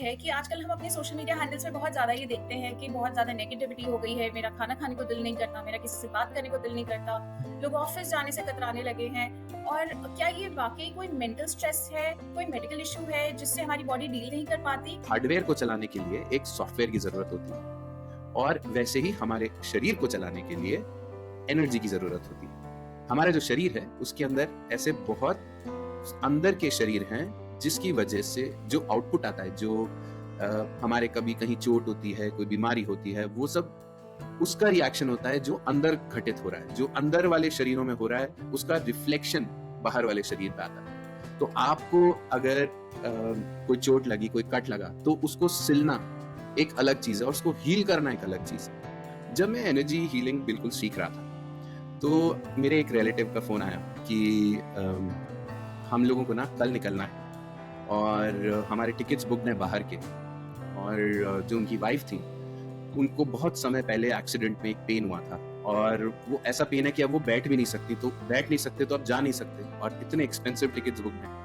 है कि आजकल हम अपने सोशल मीडिया हैंडल्स पे बहुत ज़्यादा ये देखते हैं कि बहुत ज़्यादा नेगेटिविटी हो गई है, मेरा खाना खाने को दिल नहीं करता, मेरा किसी से बात करने को दिल नहीं करता, लोग ऑफ़िस जाने से कतराने लगे हैं। और क्या ये वाक़ई कोई मेंटल स्ट्रेस है, कोई मेडिकल इश्यू है जिससे हमारी बॉडी डील नहीं कर पाती? हार्डवेयर को चलाने के लिए एक सॉफ्टवेयर की ज़रूरत होती है और वैसे ही हमारे शरीर को चलाने के लिए एनर्जी की ज़रूरत होती है। हमारा जो शरीर है, उसके अंदर ऐसे बहुत अंदर के शरीर हैं, जिसकी वजह से जो आउटपुट आता है, जो हमारे कभी कहीं चोट होती है, कोई बीमारी होती है, वो सब उसका रिएक्शन होता है जो अंदर घटित हो रहा है, जो अंदर वाले शरीरों में हो रहा है, उसका रिफ्लेक्शन बाहर वाले शरीर पे आता है। तो आपको अगर कोई चोट लगी, कोई कट लगा, तो उसको सिलना एक अलग चीज़ है और उसको हील करना एक अलग चीज़ है। जब मैं एनर्जी हीलिंग बिल्कुल सीख रहा था, तो मेरे एक रिलेटिव का फ़ोन आया कि हम लोगों को ना कल निकलना है और हमारे टिकट्स बुक्ड हैं बाहर के। और जो उनकी वाइफ़ थी, उनको बहुत समय पहले एक्सीडेंट में एक पेन हुआ था और वो ऐसा पेन है कि अब वो बैठ भी नहीं सकती, तो बैठ नहीं सकते तो अब जा नहीं सकते और इतने एक्सपेंसिव टिकट्स बुक्ड हैं।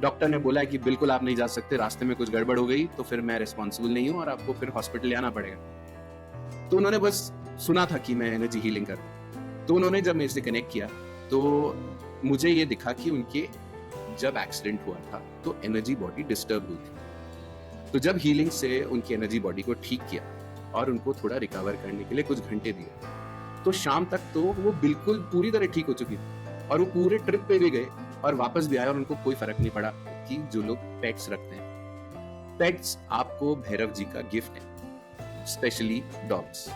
डॉक्टर ने बोला है कि बिल्कुल आप नहीं जा सकते, रास्ते में कुछ गड़बड़ हो गई तो फिर मैं रिस्पॉन्सिबल नहीं हूँ और आपको फिर हॉस्पिटल ले आना पड़ेगा। तो उन्होंने बस सुना था कि मैं एनर्जी हीलिंग करता हूँ। तो उन्होंने जब मेरे से कनेक्ट किया, तो मुझे ये दिखा कि उनके जब एक्सीडेंट हुआ था, तो एनर्जी बॉडी डिस्टर्ब हुई थी। तो जब हीलिंग से उनकी एनर्जी बॉडी को ठीक किया और उनको थोड़ा रिकवर करने के लिए कुछ घंटे दिए, तो शाम तक तो वो बिल्कुल पूरी तरह ठीक हो चुकी थी और वो पूरे ट्रिप पे भी गए और वापस भी आए और उनको कोई फर्क नहीं पड़ा कि जो लोग पेट्स रखते हैं। पेट्स आपको भैरव जी का गिफ्ट है, स्पेशली डॉग्स।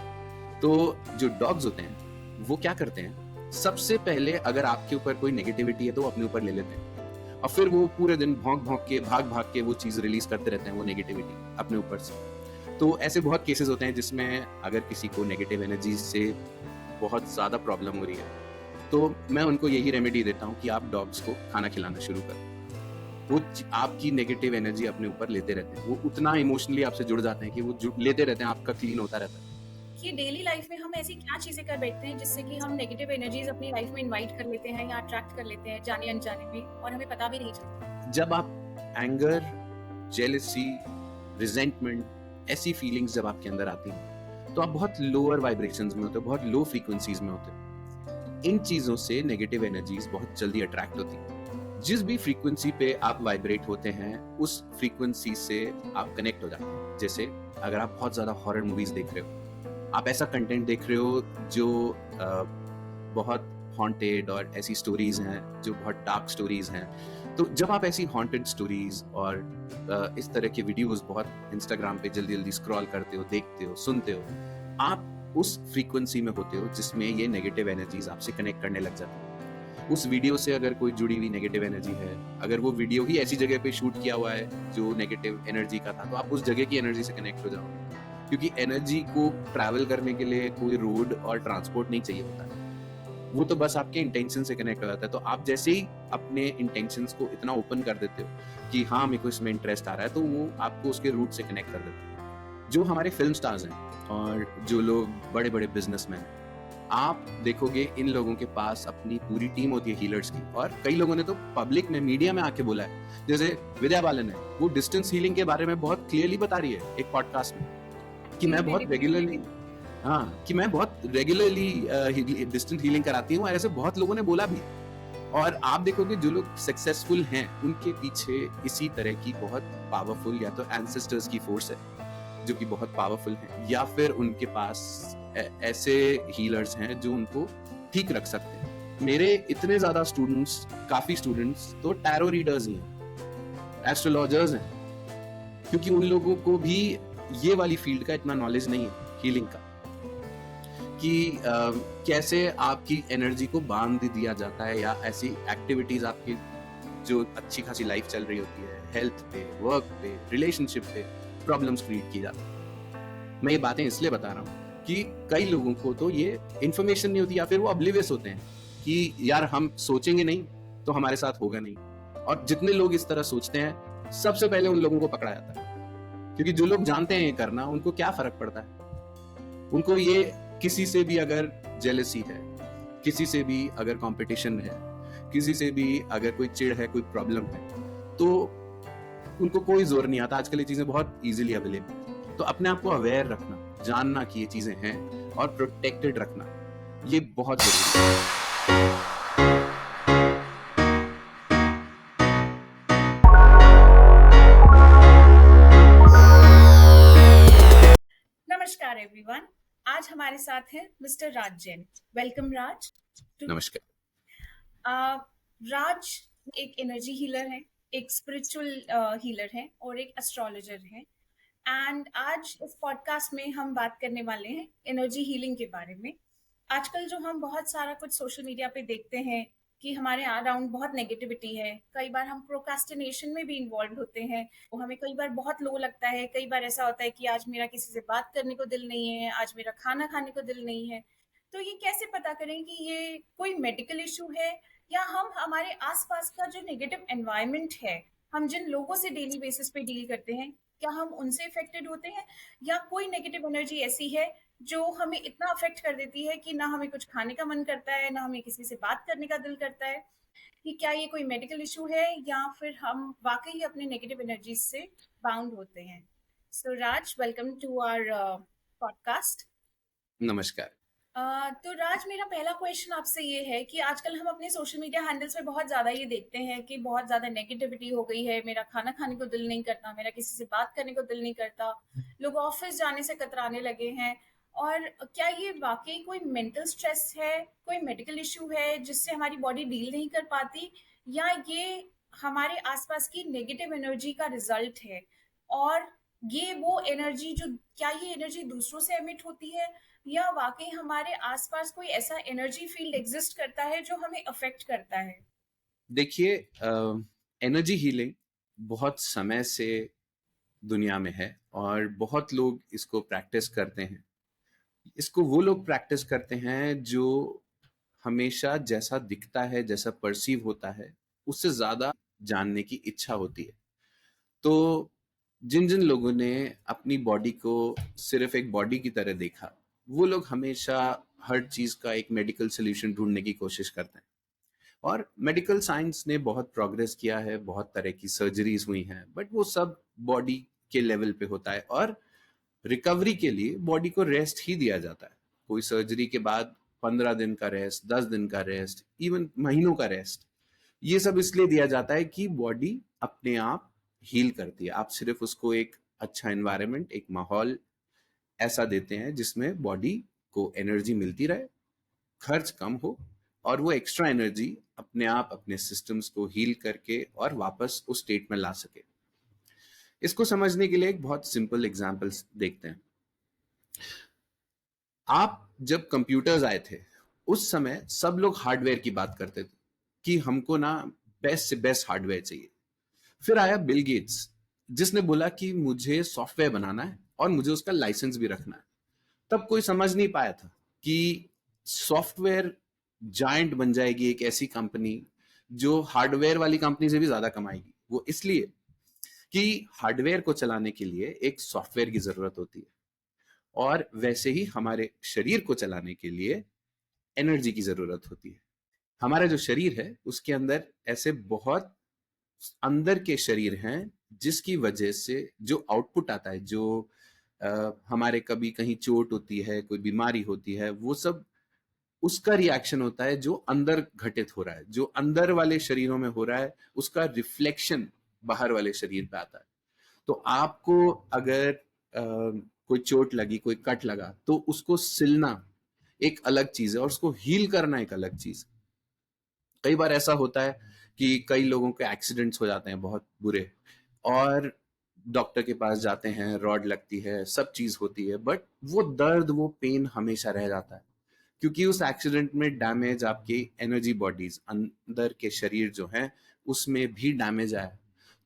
तो जो डॉग्स होते हैं, वो क्या करते हैं, सबसे पहले अगर आपके ऊपर कोई नेगेटिविटी है तो वो अपने ऊपर ले लेते हैं और फिर वो पूरे दिन भौंक भौंक के, भाग भाग के वो चीज़ रिलीज करते रहते हैं, वो नेगेटिविटी अपने ऊपर से। तो ऐसे बहुत केसेस होते हैं जिसमें अगर किसी को नेगेटिव एनर्जी से बहुत ज़्यादा प्रॉब्लम हो रही है, तो मैं उनको यही रेमेडी देता हूँ कि आप डॉग्स को खाना खिलाना शुरू करें। वो आपकी नेगेटिव एनर्जी अपने ऊपर लेते रहते हैं, वो उतना इमोशनली आपसे जुड़ जाते हैं कि वो लेते रहते हैं, आपका क्लीन होता रहता है। कि डेली लाइफ में हम ऐसी क्या चीज़ें कर बैठते हैं जिससे कि हम नेगेटिव एनर्जीज़ अपनी लाइफ में इनवाइट कर लेते हैं या अट्रैक्ट कर लेते हैं जाने-अनजाने में और हमें पता भी नहीं चलता? जब आप एंगर, जेलसी, रिजेंटमेंट, ऐसी फीलिंग्स जब आपके अंदर आती हैं, तो आप बहुत लोअर वाइब्रेशंस में होते हो, बहुत लो फ्रीक्वेंसीज में होते हो। इन चीज़ों से नेगेटिव एनर्जीज बहुत जल्दी अट्रैक्ट होती हैं। जिस भी फ्रीक्वेंसी पे आप वाइब्रेट होते हैं, उस फ्रीक्वेंसी से आप कनेक्ट हो जाते हैं। जैसे अगर आप बहुत ज़्यादा हॉरर मूवीज़ देख रहे हो, आप ऐसा कंटेंट देख रहे हो जो बहुत हॉन्टेड और ऐसी स्टोरीज हैं जो बहुत डार्क स्टोरीज हैं, तो जब आप ऐसी हॉन्टेड स्टोरीज और इस तरह के वीडियोस बहुत इंस्टाग्राम पे जल्दी जल्दी स्क्रॉल करते हो, देखते हो, सुनते हो, आप उस फ्रीक्वेंसी में होते हो जिसमें ये नेगेटिव एनर्जीज आपसे कनेक्ट करने लग जाती है। उस वीडियो से अगर कोई जुड़ी हुई नेगेटिव एनर्जी है, अगर वो वीडियो ही ऐसी जगह पे शूट किया हुआ है जो नेगेटिव एनर्जी का था, तो आप उस जगह की एनर्जी से कनेक्ट हो जाओगे, क्योंकि एनर्जी को ट्रैवल करने के लिए कोई रोड और ट्रांसपोर्ट नहीं चाहिए होता है, वो तो बस आपके इंटेंशन से कनेक्ट हो जाता है। तो आप जैसे ही अपने इंटेंशंस को इतना ओपन कर देते हो कि हाँ, मेरे को इसमें इंटरेस्ट आ रहा है, तो वो आपको उसके रूट से कनेक्ट कर देते हैं। जो हमारे फिल्म स्टार्स हैं और जो लोग बड़े बड़े बिजनेसमैन हैं, आप देखोगे इन लोगों के पास अपनी पूरी टीम होती है हीलर्स की, और कई लोगों ने तो पब्लिक में, मीडिया में आके बोला है। जैसे विद्या बालन है, वो डिस्टेंस हीलिंग के बारे में बहुत क्लियरली बता रही है एक पॉडकास्ट में कि कि मैं मैंने बहुत रेगुलरली, हाँ, कि मैं बहुत रेगुलरली डिस्टेंस हीलिंग कराती हूँ, और ऐसे बहुत लोगों ने बोला भी। और आप देखोगे जो लोग सक्सेसफुल हैं, उनके पीछे इसी तरह की बहुत पावरफुल या तो एंसेस्टर्स की फोर्स है जो कि बहुत पावरफुल है, या फिर उनके पास ऐसे हीलर्स हैं जो उनको ठीक रख सकते हैं। मेरे इतने ज्यादा स्टूडेंट्स, काफी स्टूडेंट्स तो टैरो रीडर्स ही हैं, एस्ट्रोलॉजर्स हैं, क्योंकि उन लोगों को भी ये वाली फील्ड का इतना नॉलेज नहीं है हीलिंग का, कि कैसे आपकी एनर्जी को बांध दिया जाता है, या ऐसी एक्टिविटीज आपकी जो अच्छी खासी लाइफ चल रही होती है, हेल्थ पे, वर्क पे, रिलेशनशिप पे प्रॉब्लम्स क्रिएट की जाती है। मैं ये बातें इसलिए बता रहा हूँ कि कई लोगों को तो ये इन्फॉर्मेशन नहीं होती, या फिर वो ऑब्लिवियस होते हैं कि यार हम सोचेंगे नहीं तो हमारे साथ होगा नहीं। और जितने लोग इस तरह सोचते हैं, सबसे पहले उन लोगों को पकड़ा जाता है, क्योंकि जो लोग जानते हैं ये करना, उनको क्या फर्क पड़ता है। उनको ये, किसी से भी अगर जेलसी है, किसी से भी अगर कंपटीशन है, किसी से भी अगर कोई चिढ़ है, कोई प्रॉब्लम है, तो उनको कोई जोर नहीं आता। आजकल ये चीजें बहुत इजीली अवेलेबल। तो अपने आप को अवेयर रखना, जानना कि ये चीजें हैं और प्रोटेक्टेड रखना, ये बहुत जरूरी है। नमस्कार एवरीवन। आज हमारे साथ हैं मिस्टर राज जैन। वेलकम राज। नमस्कार। राज एक एनर्जी हीलर है, एक स्पिरिचुअल हीलर है और एक एस्ट्रोलॉजर है। एंड आज इस पॉडकास्ट में हम बात करने वाले हैं एनर्जी हीलिंग के बारे में। आजकल जो हम बहुत सारा कुछ सोशल मीडिया पे देखते हैं कि हमारे अराउंड बहुत नेगेटिविटी है, कई बार हम प्रोक्रास्टिनेशन में भी इन्वॉल्व होते हैं। वो हमें कई बार बहुत लो लगता है, कई बार ऐसा होता है कि आज मेरा किसी से बात करने को दिल नहीं है, आज मेरा खाना खाने को दिल नहीं है। तो ये कैसे पता करें कि ये कोई मेडिकल इशू है या हम हमारे आसपास का जो नेगेटिव एनवायरनमेंट है, हम जिन लोगों से डेली बेसिस पे डील करते हैं, क्या हम उनसे इफेक्टेड होते हैं या कोई नेगेटिव एनर्जी ऐसी है जो हमें इतना अफेक्ट कर देती है कि ना हमें कुछ खाने का मन करता है, ना हमें किसी से बात करने का दिल करता है। कि क्या ये कोई मेडिकल इशू है या फिर हम वाकई अपने नेगेटिव एनर्जी से बाउंड होते हैं। सो राज, वेलकम टू आवर पॉडकास्ट। नमस्कार। तो राज, मेरा पहला क्वेश्चन आपसे ये है कि आजकल हम अपने सोशल मीडिया हैंडल्स पे बहुत ज़्यादा ये देखते हैं कि बहुत ज़्यादा नेगेटिविटी हो गई है। मेरा खाना खाने को दिल नहीं करता, मेरा किसी से बात करने को दिल नहीं करता, लोग ऑफिस जाने से कतराने लगे हैं। और क्या ये वाकई कोई मेंटल स्ट्रेस है, कोई मेडिकल इशू है जिससे हमारी बॉडी डील नहीं कर पाती, या ये हमारे आसपास की नेगेटिव एनर्जी का रिजल्ट है? और ये वो एनर्जी जो, क्या ये एनर्जी दूसरों से एमिट होती है या वाकई हमारे आसपास कोई ऐसा एनर्जी फील्ड एग्जिस्ट करता है जो हमें अफेक्ट करता है? देखिए, एनर्जी हीलिंग बहुत समय से दुनिया में है और बहुत लोग इसको प्रैक्टिस करते हैं। इसको वो लोग प्रैक्टिस करते हैं जो हमेशा जैसा दिखता है, जैसा परसीव होता है, उससे ज्यादा जानने की इच्छा होती है। तो जिन जिन लोगों ने अपनी बॉडी को सिर्फ एक बॉडी की तरह देखा, वो लोग हमेशा हर चीज का एक मेडिकल सोल्यूशन ढूंढने की कोशिश करते हैं। और मेडिकल साइंस ने बहुत प्रोग्रेस किया है, बहुत तरह की सर्जरीज हुई हैं, बट वो सब बॉडी के लेवल पे होता है और रिकवरी के लिए बॉडी को रेस्ट ही दिया जाता है। कोई सर्जरी के बाद 15 दिन का रेस्ट, 10 दिन का रेस्ट, इवन महीनों का रेस्ट, ये सब इसलिए दिया जाता है कि बॉडी अपने आप हील करती है। आप सिर्फ उसको एक अच्छा एनवायरनमेंट, एक माहौल ऐसा देते हैं जिसमें बॉडी को एनर्जी मिलती रहे, खर्च कम हो और वो एक्स्ट्रा एनर्जी अपने आप अपने सिस्टम्स को हील करके और वापस उस स्टेट में ला सके। इसको समझने के लिए एक बहुत सिंपल एग्जांपल्स देखते हैं। आप जब कंप्यूटर्स आए थे, उस समय सब लोग हार्डवेयर की बात करते थे कि हमको ना बेस्ट से बेस्ट हार्डवेयर चाहिए। फिर आया बिल गेट्स, जिसने बोला कि मुझे सॉफ्टवेयर बनाना है और मुझे उसका लाइसेंस भी रखना है। तब कोई समझ नहीं पाया था कि सॉफ्टवेयर जायंट बन जाएगी एक ऐसी कंपनी जो हार्डवेयर वाली कंपनी से भी ज्यादा कमाएगी। वो इसलिए कि हार्डवेयर को चलाने के लिए एक सॉफ्टवेयर की जरूरत होती है और वैसे ही हमारे शरीर को चलाने के लिए एनर्जी की जरूरत होती है। हमारा जो शरीर है उसके अंदर ऐसे बहुत अंदर के शरीर हैं जिसकी वजह से जो आउटपुट आता है, जो हमारे कभी कहीं चोट होती है, कोई बीमारी होती है, वो सब उसका रिएक्शन होता है जो अंदर घटित हो रहा है, जो अंदर वाले शरीरों में हो रहा है, उसका रिफ्लेक्शन बाहर वाले शरीर पे आता है। तो आपको अगर कोई चोट लगी, कोई कट लगा, तो उसको सिलना एक अलग चीज है और उसको हील करना एक अलग चीज। कई बार ऐसा होता है कि कई लोगों के एक्सीडेंट्स हो जाते हैं बहुत बुरे और डॉक्टर के पास जाते हैं, रॉड लगती है, सब चीज होती है, बट वो दर्द, वो पेन हमेशा रह जाता है क्योंकि उस एक्सीडेंट में डैमेज आपकी एनर्जी बॉडीज, अंदर के शरीर जो हैं उसमें भी डैमेज आया।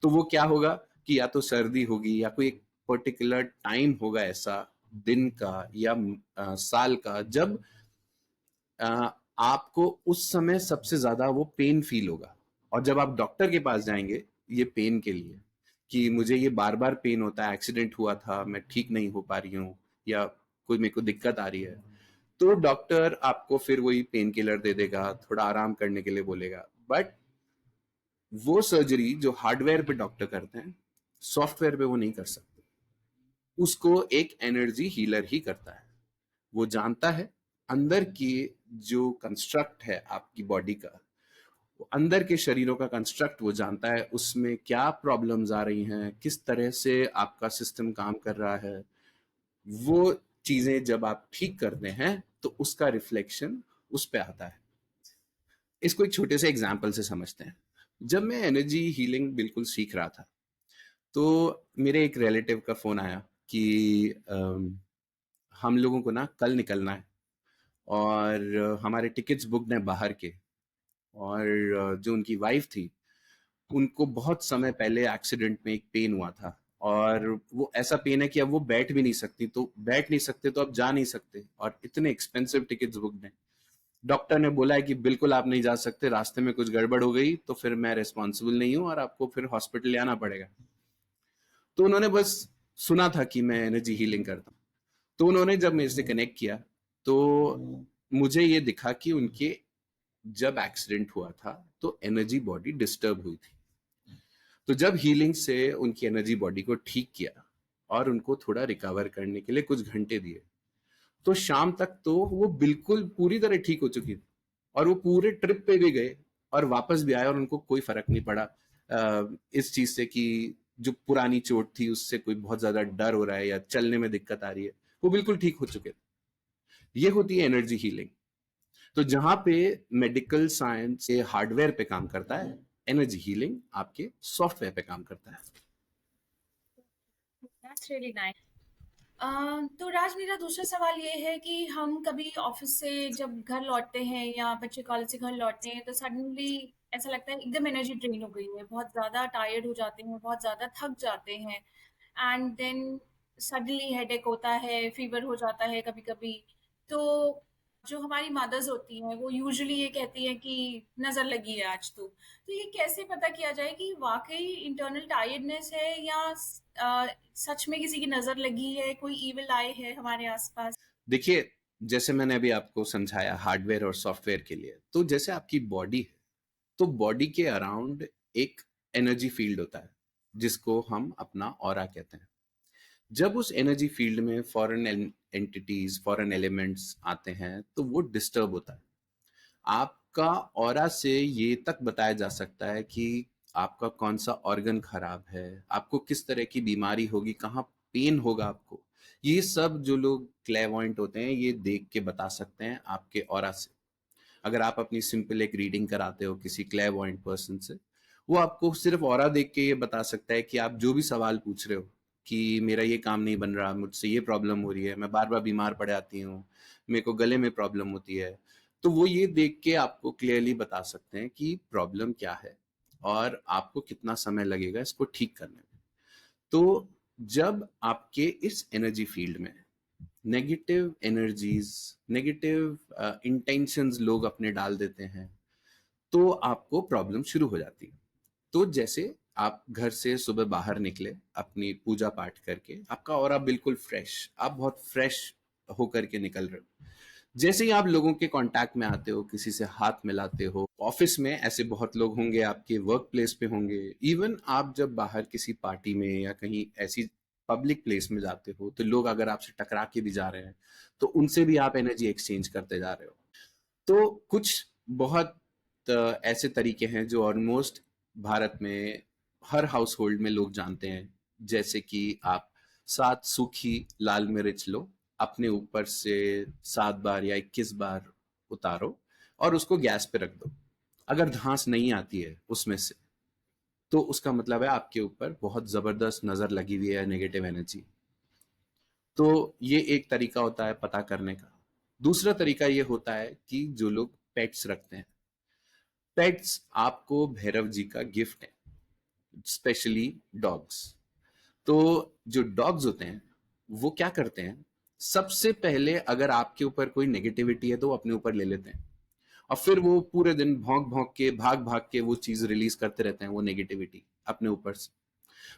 तो वो क्या होगा कि या तो सर्दी होगी या कोई एक पर्टिकुलर टाइम होगा ऐसा, दिन का या साल का, जब आपको उस समय सबसे ज्यादा वो पेन फील होगा। और जब आप डॉक्टर के पास जाएंगे ये पेन के लिए कि मुझे ये बार बार पेन होता है, एक्सीडेंट हुआ था, मैं ठीक नहीं हो पा रही हूँ या कोई मेरे को दिक्कत आ रही है, तो डॉक्टर आपको फिर वही पेन किलर दे देगा, थोड़ा आराम करने के लिए बोलेगा। बट वो सर्जरी जो हार्डवेयर पे डॉक्टर करते हैं सॉफ्टवेयर पे वो नहीं कर सकते। उसको एक एनर्जी हीलर ही करता है। वो जानता है अंदर की जो कंस्ट्रक्ट है आपकी बॉडी का, अंदर के शरीरों का कंस्ट्रक्ट वो जानता है, उसमें क्या प्रॉब्लम्स आ रही हैं, किस तरह से आपका सिस्टम काम कर रहा है। वो चीजें जब आप ठीक करते हैं तो उसका रिफ्लेक्शन उस पे आता है। इसको एक छोटे से एग्जाम्पल से समझते हैं। जब मैं एनर्जी हीलिंग बिल्कुल सीख रहा था तो मेरे एक रिलेटिव का फोन आया कि हम लोगों को ना कल निकलना है और हमारे टिकट्स बुकड हैं बाहर के। और जो उनकी वाइफ थी, उनको बहुत समय पहले एक्सीडेंट में एक पेन हुआ था, और वो ऐसा पेन है कि अब वो बैठ भी नहीं सकती, तो बैठ नहीं सकते तो अब जा नहीं सकते, और इतने एक्सपेंसिव टिकट्स बुकड हैं। डॉक्टर ने बोला है कि बिल्कुल आप नहीं जा सकते, रास्ते में कुछ गड़बड़ हो गई तो फिर मैं रिस्पॉन्सिबल नहीं हूँ और आपको फिर हॉस्पिटल ले आना पड़ेगा। तो उन्होंने बस सुना था कि मैं एनर्जी हीलिंग करता हूँ, तो उन्होंने जब मेरे से कनेक्ट किया तो मुझे ये दिखा कि उनके जब एक्सीडेंट हुआ था तो एनर्जी बॉडी डिस्टर्ब हुई थी। तो जब हीलिंग से उनकी एनर्जी बॉडी को ठीक किया और उनको थोड़ा रिकवर करने के लिए कुछ घंटे दिए, तो शाम तक तो वो बिल्कुल पूरी तरह ठीक हो चुकी थी, और वो पूरे ट्रिप पे भी गए और वापस भी आए और उनको कोई फर्क नहीं पड़ा इस चीज से कि जो पुरानी चोट थी उससे कोई बहुत ज्यादा डर हो रहा है या चलने में दिक्कत आ रही है। वो बिल्कुल ठीक हो चुके थे। ये होती है एनर्जी हीलिंग। तो जहां पे मेडिकल साइंस के हार्डवेयर पे काम करता है, एनर्जी हीलिंग आपके सॉफ्टवेयर पे काम करता है। That's really nice. तो राज, मेरा दूसरा सवाल ये है कि हम कभी ऑफिस से जब घर लौटते हैं या बच्चे कॉलेज से घर लौटते हैं तो सडनली ऐसा लगता है एकदम एनर्जी ड्रेन हो गई है, बहुत ज़्यादा टायर्ड हो जाते हैं, बहुत ज़्यादा थक जाते हैं, एंड देन सडनली हेडेक होता है, फीवर हो जाता है कभी कभी। तो जो हमारी मदर्स होती हैं वो यूजुअली ये कहती हैं कि नज़र लगी है आज तो ये कैसे पता किया जाए कि वाकई इंटरनल टायर्डनेस है या सच में किसी की नजर लगी है, कोई इविल आई है हमारे आसपास? देखिए, जैसे मैंने अभी आपको समझाया हार्डवेयर और सॉफ्टवेयर के लिए, तो जैसे आपकी बॉडी है, तो बॉडी के अराउंड एक एनर्जी फील्ड होता है जिसको हम अपना ऑरा कहते हैं। जब उस एनर्जी फील्ड में फॉरेन एंटिटीज, फॉरेन एलिमेंट्स आते हैं तो वो डिस्टर्ब होता है। आपका ऑरा से ये तक बताया जा सकता है कि आपका कौन सा ऑर्गन खराब है, आपको किस तरह की बीमारी होगी, कहाँ पेन होगा आपको। ये सब जो लोग क्लेवॉइंट होते हैं ये देख के बता सकते हैं आपके ऑरा से। अगर आप अपनी सिंपल एक रीडिंग कराते हो किसी क्लेवॉइंट पर्सन से, वो आपको सिर्फ ऑरा देख के ये बता सकता है कि आप जो भी सवाल पूछ रहे हो कि मेरा ये काम नहीं बन रहा, मुझसे ये प्रॉब्लम हो रही है, मैं बार बार बीमार पड़ जाती हूँ, मेरे को गले में प्रॉब्लम होती है, तो वो ये देख के आपको क्लियरली बता सकते हैं कि प्रॉब्लम क्या है और आपको कितना समय लगेगा इसको ठीक करने में। तो जब आपके इस एनर्जी फील्ड में नेगेटिव एनर्जीज, नेगेटिव इंटेंशंस लोग अपने डाल देते हैं, तो आपको प्रॉब्लम शुरू हो जाती है। तो जैसे आप घर से सुबह बाहर निकले अपनी पूजा पाठ करके, आपका ऑरा बिल्कुल फ्रेश, आप बहुत फ्रेश होकर के निकल रहे हो। जैसे ही आप लोगों के कांटेक्ट में आते हो, किसी से हाथ मिलाते हो, ऑफिस में ऐसे बहुत लोग होंगे, आपके वर्क प्लेस पे होंगे, इवन आप जब बाहर किसी पार्टी में या कहीं ऐसी पब्लिक प्लेस में जाते हो तो लोग अगर आपसे टकरा के भी जा रहे हैं तो उनसे भी आप एनर्जी एक्सचेंज करते जा रहे हो। तो कुछ बहुत ऐसे तरीके हैं जो ऑलमोस्ट भारत में हर हाउस होल्ड में लोग जानते हैं। जैसे कि आप 7 सूखी लाल मिर्च लो, अपने ऊपर से 7 बार या 21 बार उतारो और उसको गैस पे रख दो। अगर धांस नहीं आती है उसमें से, तो उसका मतलब है आपके ऊपर बहुत जबरदस्त नजर लगी हुई है, नेगेटिव एनर्जी। तो ये एक तरीका होता है पता करने का। दूसरा तरीका ये होता है कि जो लोग पेट्स रखते हैं, पेट्स आपको भैरव जी का गिफ्ट है, स्पेशली डॉग्स। तो जो डॉग्स होते हैं वो क्या करते हैं, सबसे पहले अगर आपके ऊपर कोई नेगेटिविटी है तो वो अपने ऊपर ले लेते हैं, और फिर वो पूरे दिन भौंक भौंक के, भाग भाग के वो चीज रिलीज करते रहते हैं, वो नेगेटिविटी अपने ऊपर से।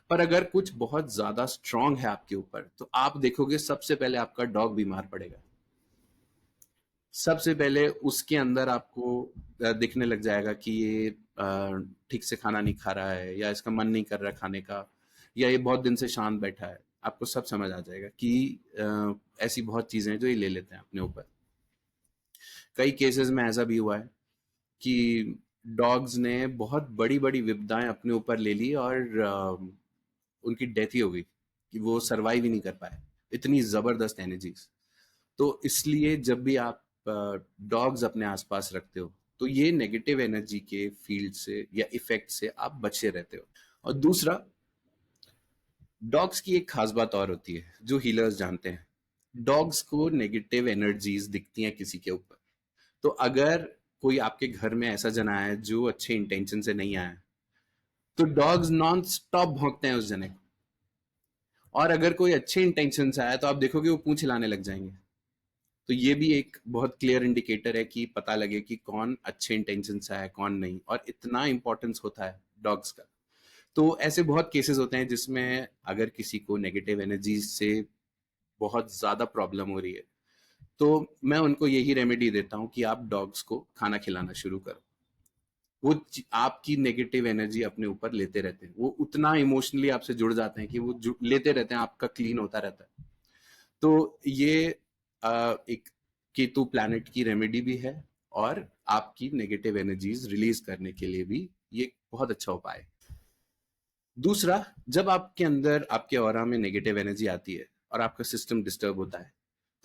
पर अगर कुछ बहुत ज्यादा स्ट्रांग है आपके ऊपर तो आप देखोगे सबसे पहले आपका डॉग बीमार पड़ेगा। सबसे पहले उसके अंदर आपको दिखने लग जाएगा कि ये ठीक से खाना नहीं खा रहा है, या इसका मन नहीं कर रहा खाने का, या ये बहुत दिन से शांत बैठा है, आपको सब समझ आ जाएगा कि ऐसी बहुत चीजें हैं जो ये ले लेते हैं अपने ऊपर। कई केसेस में ऐसा भी हुआ है कि डॉग्स ने बहुत बड़ी बड़ी विपदाएं अपने ऊपर ले ली और उनकी डेथ ही हो गई, कि वो सरवाइव ही नहीं कर पाए, इतनी जबरदस्त एनर्जीज। तो इसलिए जब भी आप डॉग्स अपने आसपास रखते हो तो ये नेगेटिव एनर्जी के फील्ड से या इफेक्ट से आप बचे रहते हो। और दूसरा, डॉग्स की एक खास बात और होती है जो हीलर्स जानते हैं। डॉग्स को नेगेटिव एनर्जीज दिखती हैं किसी के ऊपर, तो अगर कोई आपके घर में ऐसा जना है जो अच्छे इंटेंशन से नहीं आया, तो डॉग्स नॉन स्टॉप भौंकते हैं उस जने को। और अगर कोई अच्छे इंटेंशन से आया तो आप देखोगे वो पूंछ हिलाने लग जाएंगे। तो ये भी एक बहुत क्लियर इंडिकेटर है कि पता लगे कि कौन अच्छे इंटेंशन से है कौन नहीं, और इतना इंपॉर्टेंस होता है डॉग्स का। तो ऐसे बहुत केसेस होते हैं जिसमें अगर किसी को नेगेटिव एनर्जी से बहुत ज्यादा प्रॉब्लम हो रही है, तो मैं उनको यही रेमेडी देता हूँ कि आप डॉग्स को खाना खिलाना शुरू करो। वो आपकी नेगेटिव एनर्जी अपने ऊपर लेते रहते हैं, वो उतना इमोशनली आपसे जुड़ जाते हैं कि वो लेते रहते हैं, आपका क्लीन होता रहता है। तो ये एक केतु प्लैनेट की रेमेडी भी है, और आपकी नेगेटिव एनर्जीज रिलीज करने के लिए भी ये बहुत अच्छा उपाय है। दूसरा, जब आपके अंदर आपके ऑरा में नेगेटिव एनर्जी आती है और आपका सिस्टम डिस्टर्ब होता है,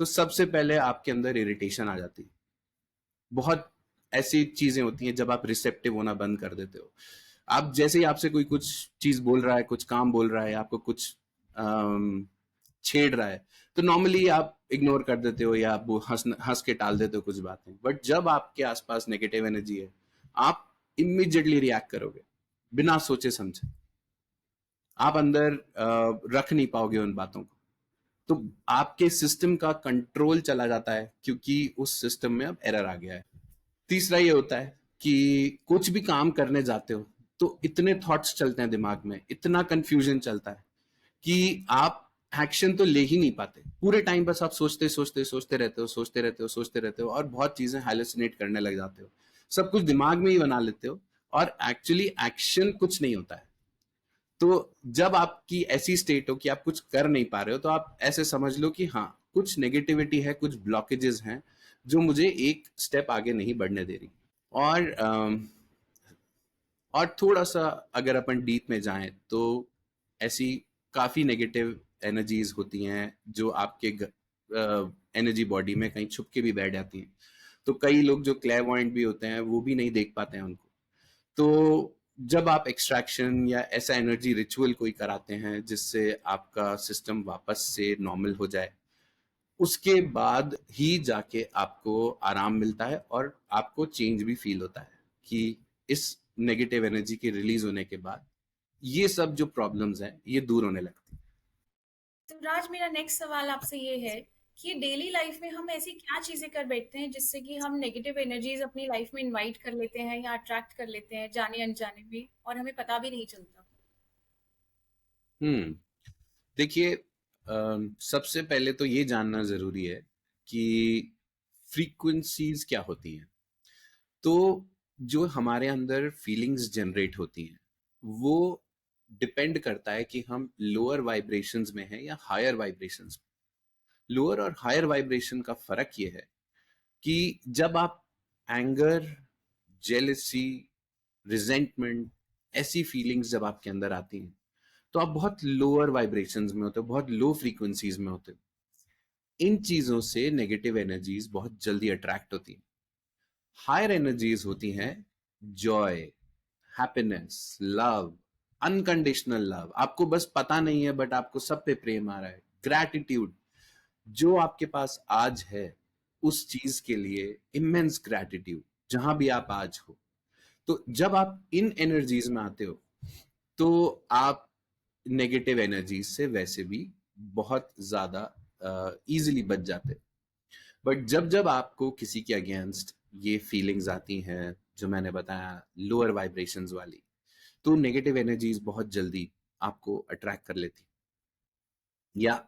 तो सबसे पहले आपके अंदर इरिटेशन आ जाती है। बहुत ऐसी चीजें होती हैं जब आप रिसेप्टिव होना बंद कर देते हो। आप जैसे ही आपसे कोई कुछ चीज बोल रहा है, कुछ काम बोल रहा है, आपको कुछ छेड़ रहा है, तो नॉर्मली आप इग्नोर कर देते हो या आप हंस हंस के टाल देते हो कुछ बातें। बट जब आपके आसपास नेगेटिव एनर्जी है, आप इमीडिएटली रिएक्ट करोगे बिना सोचे समझे। आप अंदर रख नहीं पाओगे उन बातों को, तो आपके सिस्टम का कंट्रोल चला जाता है, क्योंकि उस सिस्टम में अब एरर आ गया है। तीसरा ये होता है कि कुछ भी काम करने जाते हो तो इतने थॉट्स चलते हैं दिमाग में, इतना कंफ्यूजन चलता है कि आप एक्शन तो ले ही नहीं पाते। पूरे टाइम बस आप सोचते सोचते सोचते रहते हो, सोचते रहते हो, सोचते रहते हो, और बहुत चीजें हैलुसिनेट करने लग जाते हो। सब कुछ दिमाग में ही बना लेते हो, और एक्चुअली एक्शन कुछ नहीं होता है। तो जब आपकी ऐसी स्टेट हो कि आप कुछ कर नहीं पा रहे हो, तो आप ऐसे समझ लो कि हाँ, कुछ नेगेटिविटी है, कुछ ब्लॉकेजेस हैं जो मुझे एक स्टेप आगे नहीं बढ़ने दे रही। और थोड़ा सा अगर अपन डीप में जाएं तो ऐसी काफी नेगेटिव एनर्जीज होती हैं जो आपके एनर्जी बॉडी में कहीं छुप के भी बैठ जाती हैं। तो कई लोग जो क्लेयरवॉयंट भी होते हैं वो भी नहीं देख पाते हैं उनको। तो जब आप एक्सट्रैक्शन या ऐसा एनर्जी रिचुअल कोई कराते हैं जिससे आपका सिस्टम वापस से नॉर्मल हो जाए, उसके बाद ही जाके आपको आराम मिलता है और आपको चेंज भी फील होता है कि इस नेगेटिव एनर्जी के रिलीज होने के बाद ये सब जो प्रॉब्लम्स हैं ये दूर होने लगती हैं। तो राज, मेरा नेक्स्ट सवाल आपसे ये है कि डेली लाइफ में हम ऐसी क्या चीजें कर बैठते हैं जिससे कि हम नेगेटिव एनर्जीज अपनी लाइफ में इनवाइट कर लेते हैं या अट्रैक्ट कर लेते हैं जाने अनजाने में, और हमें पता भी नहीं चलता। हम्म देखिए, सबसे पहले तो ये जानना जरूरी है कि फ्रीक्वेंसीज क्या होती हैं। तो जो हमारे अंदर फीलिंग्स जनरेट होती हैं वो डिपेंड करता है कि हम लोअर वाइब्रेशंस में हैं या हायर वाइब्रेशंस में। लोअर और हायर वाइब्रेशन का फर्क ये है कि जब आप एंगर, जेलसी, रिजेंटमेंट, ऐसी फीलिंग्स जब आपके अंदर आती हैं, तो आप बहुत लोअर वाइब्रेशंस में होते हो, बहुत लो फ्रीक्वेंसीज में होते हो। इन चीजों से नेगेटिव एनर्जीज बहुत जल्दी अट्रैक्ट होती हैं। हायर एनर्जीज होती हैं Joy, happiness, love, unconditional love. आपको बस पता नहीं है बट आपको सब पे प्रेम आ रहा है। ग्रैटिट्यूड, जो आपके पास आज है उस चीज के लिए इमेंस ग्रैटिट्यूड, जहां भी आप आज हो। तो जब आप इन एनर्जीज में आते हो तो आप नेगेटिव एनर्जीज से वैसे भी बहुत ज्यादा इजीली बच जाते। बट जब जब आपको किसी के अगेंस्ट ये फीलिंग्स आती हैं जो मैंने बताया लोअर वाइब्रेशंस वाली, तो नेगेटिव एनर्जीज बहुत जल्दी आपको अट्रैक्ट कर लेती, या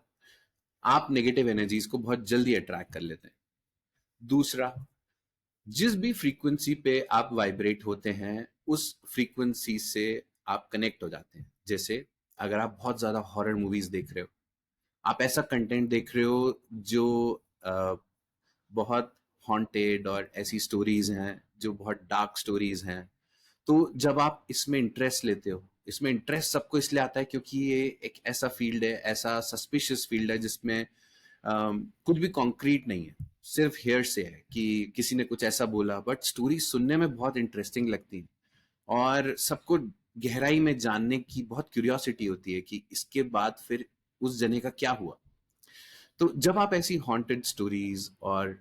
आप नेगेटिव एनर्जीज को बहुत जल्दी अट्रैक्ट कर लेते हैं। दूसरा, जिस भी फ्रीक्वेंसी पे आप वाइब्रेट होते हैं उस फ्रीक्वेंसी से आप कनेक्ट हो जाते हैं। जैसे अगर आप बहुत ज़्यादा हॉरर मूवीज़ देख रहे हो, आप ऐसा कंटेंट देख रहे हो जो अ, बहुत हॉन्टेड और ऐसी स्टोरीज़ हैं, जो बहुत डार्क स्टोरीज़ हैं, तो जब आप इसमें इंटरेस्ट लेते हो, इसमें इंटरेस्ट सबको इसलिए आता है क्योंकि ये एक ऐसा फील्ड है, ऐसा सस्पिशियस फील्ड है जिसमें कुछ भी कॉन्क्रीट नहीं है, सिर्फ हेयर से है कि किसी ने कुछ ऐसा बोला, बट स्टोरी सुनने में बहुत इंटरेस्टिंग लगती है और सबको गहराई में जानने की बहुत क्यूरियोसिटी होती है कि इसके बाद फिर उस जने का क्या हुआ। तो जब आप ऐसी हॉन्टेड स्टोरीज और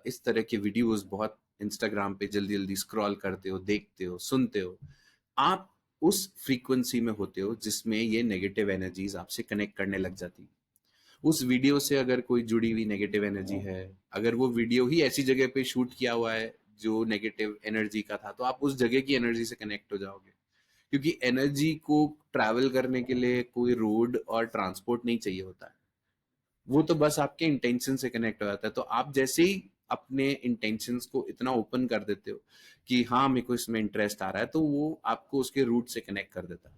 इस तरह के वीडियोस बहुत इंस्टाग्राम पे जल्दी जल्दी स्क्रॉल करते हो, देखते हो, सुनते हो, आप उस फ्रीक्वेंसी में होते हो जिसमें ये नेगेटिव एनर्जीज आपसे कनेक्ट करने लग जाती है। उस वीडियो से अगर कोई जुड़ी हुई नेगेटिव एनर्जी है, अगर वो वीडियो ही ऐसी जगह पे शूट किया हुआ है जो नेगेटिव एनर्जी का था, तो आप उस जगह की एनर्जी से कनेक्ट हो जाओगे, क्योंकि एनर्जी को ट्रैवल करने के लिए कोई रोड और ट्रांसपोर्ट नहीं चाहिए होता है, वो तो बस आपके इंटेंशन से कनेक्ट हो जाता है। तो आप जैसे ही अपने इंटेंशंस को इतना ओपन कर देते हो कि हाँ मेरे को इसमें इंटरेस्ट आ रहा है, तो वो आपको उसके रूट से कनेक्ट कर देता है।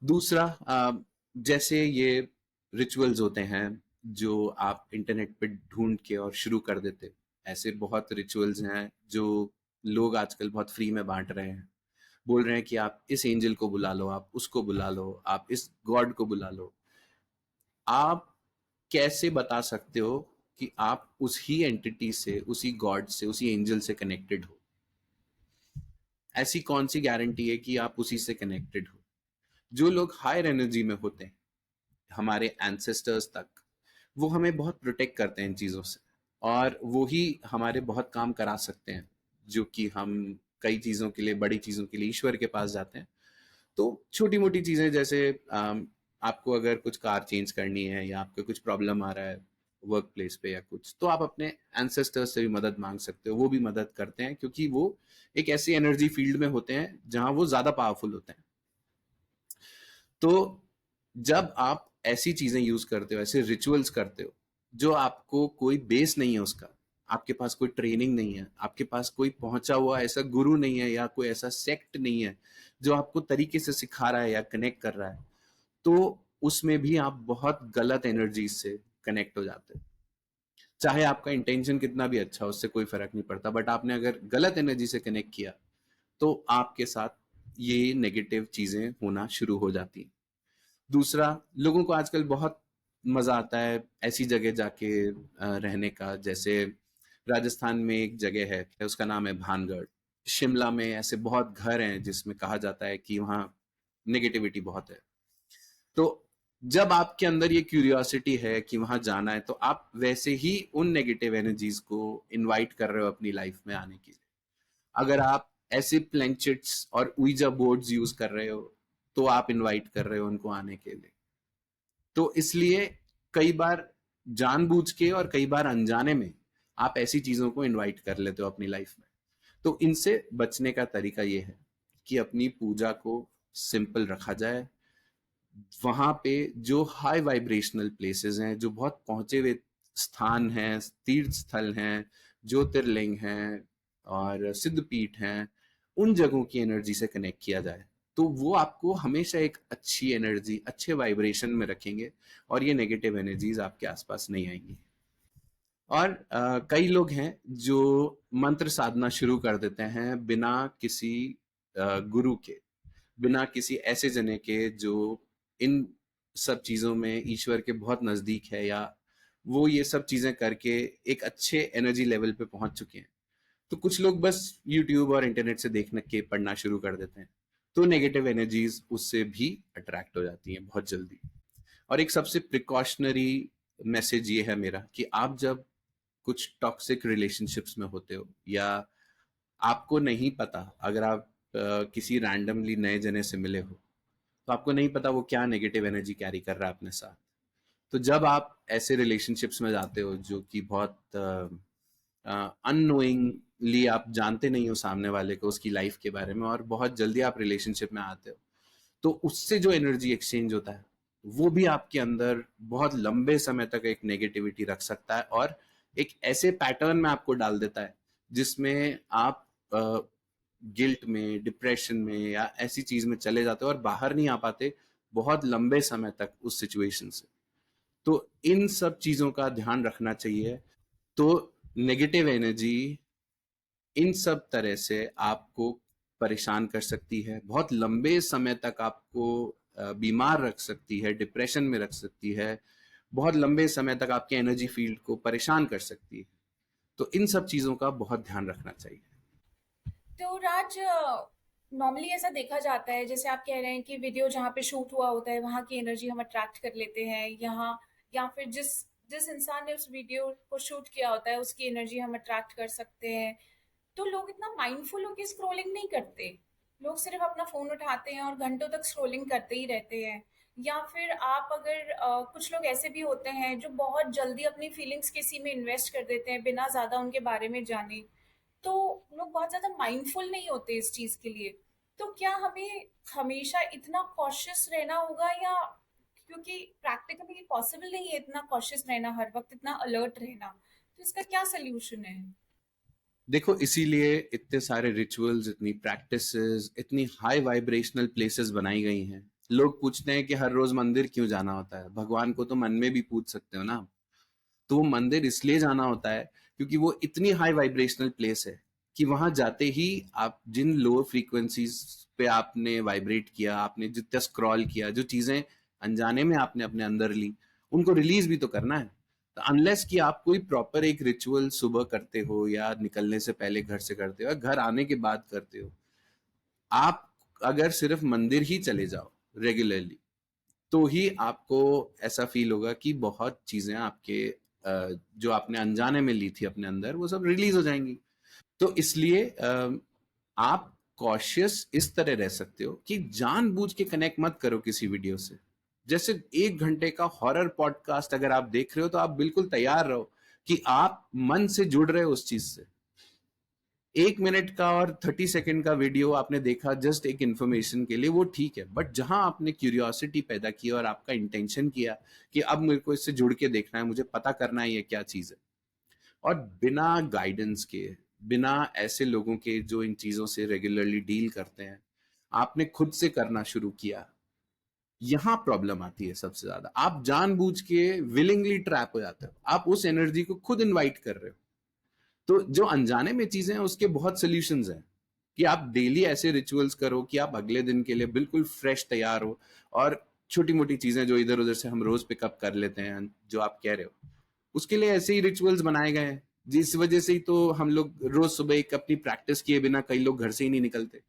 दूसरा, जैसे ये रिचुअल्स होते हैं जो आप इंटरनेट पे ढूंढ के और शुरू कर देते हो, ऐसे बहुत रिचुअल्स हैं जो लोग आजकल बहुत फ्री में बांट रहे हैं, बोल रहे हैं कि आप इस एंजल को बुला लो, आप उसको बुला लो, आप इस गॉड को बुला लो। आप कैसे बता सकते हो कि आप उसी एंटिटी से, उसी गॉड से, उसी एंजल से कनेक्टेड हो? ऐसी कौन सी गारंटी है कि आप उसी से कनेक्टेड हो? जो लोग हायर एनर्जी में होते हैं, हमारे एंसेस्टर्स तक, वो हमें बहुत प्रोटेक्ट करते हैं इन चीज़ों से, और वो ही हमारे बहुत काम करा सकते हैं, जो कि हम कई चीज़ों के लिए, बड़ी चीज़ों के लिए ईश्वर के पास जाते हैं। तो छोटी मोटी चीज़ें जैसे आपको अगर कुछ कार चेंज करनी है या आपको कुछ प्रॉब्लम आ रहा है वर्क प्लेस पे या कुछ, तो आप अपने एंसेस्टर्स से भी मदद मांग सकते हो, वो भी मदद करते हैं क्योंकि वो एक ऐसी एनर्जी फील्ड में होते हैं जहां वो ज्यादा पावरफुल होते हैं। तो जब आप ऐसी चीजें यूज करते हो, ऐसे रिचुअल्स करते हो, जो आपको कोई बेस नहीं है उसका, आपके पास कोई ट्रेनिंग नहीं है, आपके पास कोई पहुंचा हुआ ऐसा गुरु नहीं है या कोई ऐसा सेक्ट नहीं है जो आपको तरीके से सिखा रहा है या कनेक्ट कर रहा है, तो उसमें भी आप बहुत गलत एनर्जी से कनेक्ट हो जाते हैं। चाहे आपका इंटेंशन कितना भी अच्छा हो, उससे कोई फर्क नहीं पड़ता, बट आपने अगर गलत एनर्जी से कनेक्ट किया तो आपके साथ ये नेगेटिव चीजें होना शुरू हो जाती हैं। दूसरा, लोगों को आजकल बहुत मजा आता है ऐसी जगह जाके रहने का, जैसे राजस्थान में एक जगह है, उसका नाम है भानगढ़। शिमला में ऐसे बहुत घर हैं जिसमें कहा जाता है कि वहाँ नेगेटिविटी बहुत है। तो जब आपके अंदर ये क्यूरियोसिटी है कि वहां जाना है, तो आप वैसे ही उन नेगेटिव एनर्जीज को इनवाइट कर रहे हो अपनी लाइफ में आने के लिए। अगर आप ऐसे प्लैंचेट्स और उइजा बोर्ड्स यूज कर रहे हो, तो आप इनवाइट कर रहे हो उनको आने के लिए। तो इसलिए कई बार जानबूझ के और कई बार अनजाने में आप ऐसी चीजों को इनवाइट कर लेते हो अपनी लाइफ में। तो इनसे बचने का तरीका ये है कि अपनी पूजा को सिंपल रखा जाए। वहां पे जो हाई वाइब्रेशनल प्लेसेस हैं, जो बहुत पहुंचे हुए स्थान हैं, तीर्थ स्थल हैं, ज्योतिर्लिंग हैं और सिद्धपीठ हैं, उन जगहों की एनर्जी से कनेक्ट किया जाए, तो वो आपको हमेशा एक अच्छी एनर्जी, अच्छे वाइब्रेशन में रखेंगे और ये नेगेटिव एनर्जीज आपके आसपास नहीं आएंगी। और कई लोग हैं जो मंत्र साधना शुरू कर देते हैं बिना किसी गुरु के, बिना किसी ऐसे जने के जो इन सब चीजों में ईश्वर के बहुत नजदीक है, या वो ये सब चीजें करके एक अच्छे एनर्जी लेवल पे पहुंच चुके हैं। तो कुछ लोग बस यूट्यूब और इंटरनेट से देखने के पढ़ना शुरू कर देते हैं, तो नेगेटिव एनर्जीज उससे भी अट्रैक्ट हो जाती हैं बहुत जल्दी। और एक सबसे प्रिकॉशनरी मैसेज ये है मेरा कि आप जब कुछ टॉक्सिक रिलेशनशिप्स में होते हो, या आपको नहीं पता, अगर आप किसी रैंडमली नए जने से मिले हो, तो आपको नहीं पता वो क्या नेगेटिव एनर्जी कैरी कर रहा है अपने साथ। तो जब आप ऐसे रिलेशनशिप्स में जाते हो जो कि बहुत अननोइंगली, आप जानते नहीं हो सामने वाले को, उसकी लाइफ के बारे में, और बहुत जल्दी आप रिलेशनशिप में आते हो, तो उससे जो एनर्जी एक्सचेंज होता है वो भी आपके अंदर बहुत लंबे समय तक एक नेगेटिविटी रख सकता है, और एक ऐसे पैटर्न में आपको डाल देता है जिसमें आप गिल्ट में, डिप्रेशन में या ऐसी चीज में चले जाते हो और बाहर नहीं आ पाते, बहुत लंबे समय तक उस सिचुएशन से। तो इन सब चीजों का ध्यान रखना चाहिए। तो नेगेटिव एनर्जी इन सब तरह से आपको परेशान कर सकती है, बहुत लंबे समय तक आपको बीमार रख सकती है, डिप्रेशन में रख सकती है, बहुत लंबे समय तक आपके एनर्जी फील्ड को परेशान कर सकती है। तो इन सब चीजों का बहुत ध्यान रखना चाहिए। तो राज, नॉर्मली ऐसा देखा जाता है, जैसे आप कह रहे हैं कि वीडियो जहाँ पे शूट हुआ होता है वहाँ की एनर्जी हम अट्रैक्ट कर लेते हैं, यहाँ या फिर जिस जिस इंसान ने उस वीडियो को शूट किया होता है उसकी एनर्जी हम अट्रैक्ट कर सकते हैं। तो लोग इतना माइंडफुल होकर स्क्रॉलिंग नहीं करते। लोग सिर्फ अपना फोन उठाते हैं और घंटों तक स्क्रॉलिंग करते ही रहते हैं। या फिर आप अगर कुछ लोग ऐसे भी होते हैं जो बहुत जल्दी अपनी फीलिंग्स किसी में इन्वेस्ट कर देते हैं बिना ज्यादा उनके बारे में जाने। तो लोग बहुत ज़्यादा माइंडफुल नहीं होते इस चीज़ के लिए। तो क्या हमें हमेशा इतना कॉशियस रहना होगा, या क्योंकि प्रैक्टिकली पॉसिबल नहीं है इतना कॉशियस रहना, हर वक्त इतना अलर्ट रहना, तो इसका क्या सल्यूशन है? देखो, इसीलिए इतने सारे रिचुअल्स, इतनी प्रैक्टिसेस, इतनी हाई वाइब्रेशनल प्लेसेस बनाई गई हैं। लोग पूछते हैं कि हर रोज मंदिर क्यों जाना होता है? भगवान को तो मन में भी पूछ सकते हो ना। तो वो मंदिर इसलिए जाना होता है क्योंकि वो इतनी हाई वाइब्रेशनल प्लेस है कि वहां जाते ही आप जिन लोअर फ्रीक्वेंसीज पे आपने वाइब्रेट किया, आपने जितना स्क्रॉल किया, जो चीजें अनजाने में आपने अपने अंदर ली, उनको रिलीज भी तो करना है। तो अनलेस कि आप कोई प्रॉपर एक रिचुअल सुबह करते हो या निकलने से पहले घर से करते हो या घर आने के बाद करते हो, आप अगर सिर्फ मंदिर ही चले जाओ रेगुलरली, तो ही आपको ऐसा फील होगा कि बहुत चीजें आपके जो आपने अनजाने में ली थी अपने अंदर, वो सब रिलीज हो जाएंगी। तो इसलिए आप कॉशियस इस तरह रह सकते हो कि जानबूझ के कनेक्ट मत करो किसी वीडियो से। जैसे 1 घंटे का हॉरर पॉडकास्ट अगर आप देख रहे हो तो आप बिल्कुल तैयार रहो कि आप मन से जुड़ रहे हो उस चीज से। 1 मिनट का और 30 सेकंड का वीडियो आपने देखा जस्ट एक इंफॉर्मेशन के लिए, वो ठीक है, बट जहां आपने क्यूरियोसिटी पैदा की और आपका इंटेंशन किया कि अब मेरे को इससे जुड़ के देखना है, मुझे पता करना है ये क्या चीज है, और बिना गाइडेंस के, बिना ऐसे लोगों के जो इन चीजों से रेगुलरली डील करते हैं, आपने खुद से करना शुरू किया, यहां प्रॉब्लम आती है सबसे ज्यादा। आप जानबूझ के विलिंगली ट्रैप हो जाते हो, आप उस एनर्जी को खुद इनवाइट कर रहे हो। तो जो अनजाने में चीजें हैं उसके बहुत सोल्यूशंस हैं कि आप डेली ऐसे रिचुअल्स करो कि आप अगले दिन के लिए बिल्कुल फ्रेश तैयार हो। और छोटी मोटी चीजें जो इधर उधर से हम रोज पिकअप कर लेते हैं, जो आप कह रहे हो, उसके लिए ऐसे ही रिचुअल्स बनाए गए हैं, जिस वजह से ही तो हम लोग रोज सुबह एक अपनी प्रैक्टिस किए बिना कई लोग घर से ही नहीं निकलते।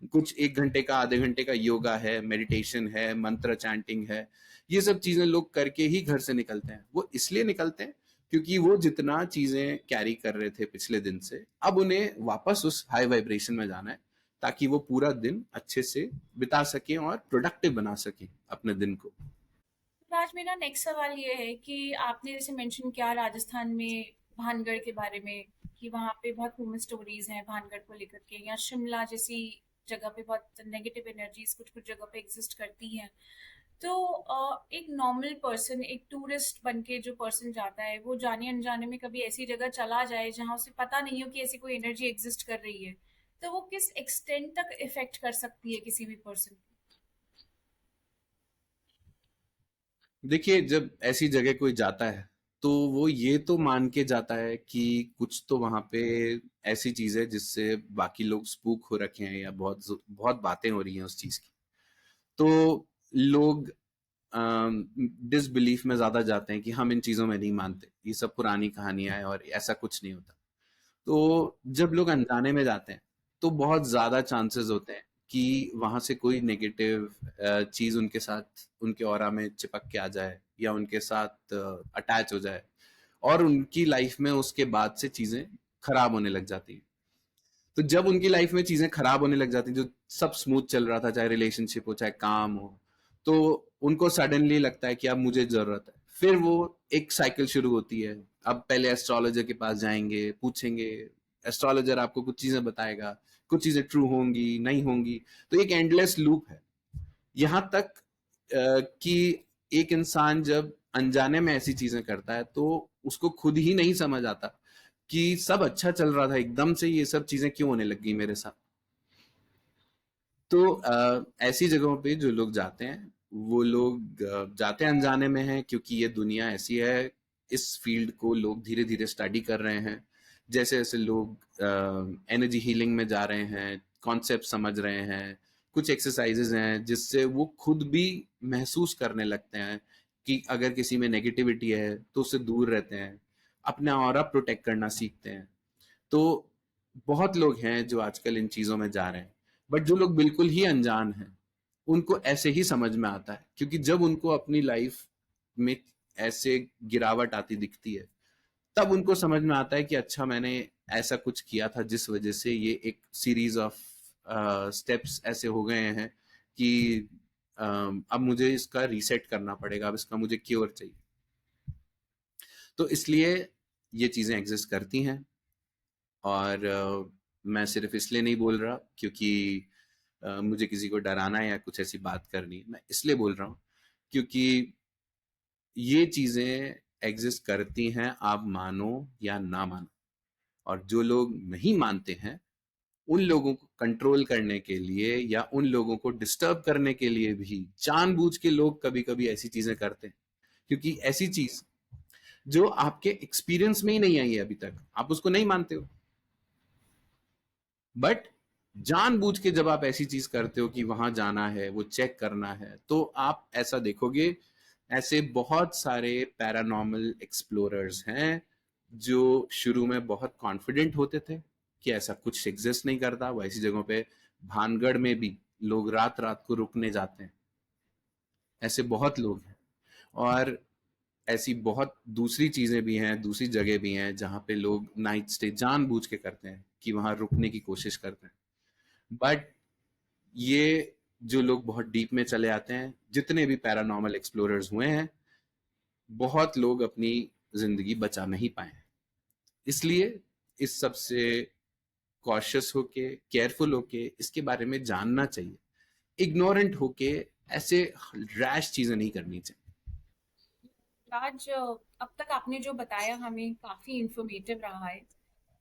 कुछ 1 घंटे का, आधे घंटे का योगा है, मेडिटेशन है, मंत्र चैंटिंग है, ये सब चीजें लोग करके ही घर से निकलते हैं। वो इसलिए निकलते हैं क्योंकि वो जितना चीजें कैरी कर रहे थे पिछले दिन से, अब उन्हें वापस उस हाई वाइब्रेशन में जाना है, ताकि वो पूरा दिन अच्छे से बिता सके और प्रोडक्टिव बना सके अपने दिन को। राज, मेरा नेक्स्ट सवाल ये है कि आपने जैसे मेंशन किया राजस्थान में भानगढ़ के बारे में, कि वहाँ पे बहुत फेमस स्टोरीज हैं भानगढ़ को लेकर के, या शिमला जैसी जगह पे बहुत नेगेटिव एनर्जीज कुछ कुछ जगह पे एग्जिस्ट करती हैं। तो एक नॉर्मल पर्सन, एक टूरिस्ट बन के जो पर्सन जाता है, वो जाने अनजाने में कभी ऐसी जगह चला जाए जहाँ उसे पता नहीं हो कि ऐसी कोई एनर्जी एग्जिस्ट कर रही है, तो वो किस एक्सटेंट तक इफेक्ट कर सकती है किसी भी पर्सन? देखिए, जब ऐसी जगह कोई जाता है तो वो ये तो मान के जाता है कि कुछ तो वहां पे ऐसी चीज है जिससे बाकी लोग स्पूक हो रखे हैं, या बहुत बहुत बातें हो रही हैं उस चीज की। तो लोग डिसबिलीफ में ज्यादा जाते हैं कि हम इन चीजों में नहीं मानते, ये सब पुरानी कहानियां हैं और ऐसा कुछ नहीं होता। तो जब लोग अनजाने में जाते हैं तो बहुत ज्यादा चांसेस होते हैं कि वहां से कोई नेगेटिव चीज उनके साथ, उनके ऑरा में चिपक के आ जाए या उनके साथ अटैच हो जाए, और उनकी लाइफ में उसके बाद से चीजें खराब होने लग जाती हैं। तो जब उनकी लाइफ में चीजें खराब होने लग जाती हैं, जो सब स्मूथ चल रहा था, चाहे रिलेशनशिप हो चाहे काम हो, तो उनको सडनली लगता है कि अब मुझे जरूरत है। फिर वो एक साइकिल शुरू होती है। अब पहले एस्ट्रोलॉजर के पास जाएंगे, पूछेंगे, एस्ट्रोलॉजर आपको कुछ चीजें बताएगा, कुछ चीजें ट्रू होंगी नहीं होंगी। तो एक एंडलेस लूप है, यहां तक कि एक इंसान जब अनजाने में ऐसी चीजें करता है तो उसको खुद ही नहीं समझ आता कि सब अच्छा चल रहा था, एकदम से ये सब चीजें क्यों होने लगी मेरे साथ। तो ऐसी जगहों पे जो लोग जाते हैं, वो लोग जाते अनजाने में हैं, क्योंकि ये दुनिया ऐसी है। इस फील्ड को लोग धीरे धीरे स्टडी कर रहे हैं। जैसे जैसे लोग एनर्जी हीलिंग में जा रहे हैं, कॉन्सेप्ट समझ रहे हैं, कुछ एक्सरसाइजेज हैं जिससे वो खुद भी महसूस करने लगते हैं कि अगर किसी में नेगेटिविटी है तो उससे दूर रहते हैं, अपना ऑरा प्रोटेक्ट करना सीखते हैं। तो बहुत लोग हैं जो आजकल इन चीजों में जा रहे हैं। बट जो लोग बिल्कुल ही अनजान हैं, उनको ऐसे ही समझ में आता है, क्योंकि जब उनको अपनी लाइफ में ऐसे गिरावट आती दिखती है, तब उनको समझ में आता है कि अच्छा, मैंने ऐसा कुछ किया था जिस वजह से ये एक सीरीज ऑफ स्टेप्स ऐसे हो गए हैं कि अब मुझे इसका रीसेट करना पड़ेगा, अब इसका मुझे क्योर चाहिए। तो इसलिए ये चीजें एग्जिस्ट करती हैं। और मैं सिर्फ इसलिए नहीं बोल रहा क्योंकि मुझे किसी को डराना है या कुछ ऐसी बात करनी है। मैं इसलिए बोल रहा हूँ क्योंकि ये चीजें एग्जिस्ट करती हैं, आप मानो या ना मानो। और जो लोग नहीं मानते हैं, उन लोगों को कंट्रोल करने के लिए या उन लोगों को डिस्टर्ब करने के लिए भी जानबूझ के लोग कभी कभी ऐसी चीजें करते हैं, क्योंकि ऐसी चीज जो आपके एक्सपीरियंस में ही नहीं आई है अभी तक, आप उसको नहीं मानते हो। बट जानबूझ के जब आप ऐसी चीज करते हो कि वहां जाना है, वो चेक करना है, तो आप ऐसा देखोगे, ऐसे बहुत सारे पैरानॉर्मल एक्सप्लोरर्स हैं जो शुरू में बहुत कॉन्फिडेंट होते थे कि ऐसा कुछ एग्जिस्ट नहीं करता। वो ऐसी जगहों पे, भानगढ़ में भी लोग रात रात को रुकने जाते हैं, ऐसे बहुत लोग हैं। और ऐसी बहुत दूसरी चीजें भी हैं, दूसरी जगह भी हैं जहाँ पे लोग नाइट स्टे जानबूझ के करते हैं कि वहां रुकने की कोशिश करते हैं। बट ये जो लोग बहुत डीप में चले आते हैं, जितने भी पैरानॉर्मल एक्सप्लोरर्स हुए हैं, बहुत लोग अपनी जिंदगी बचा नहीं पाए हैं। इसलिए इस सब से कॉशियस होके, केयरफुल होके इसके बारे में जानना चाहिए। इग्नोरेंट होके ऐसे रैश चीजें नहीं करनी चाहिए। राज, अब तक आपने जो बताया हमें काफी इंफॉर्मेटिव रहा है,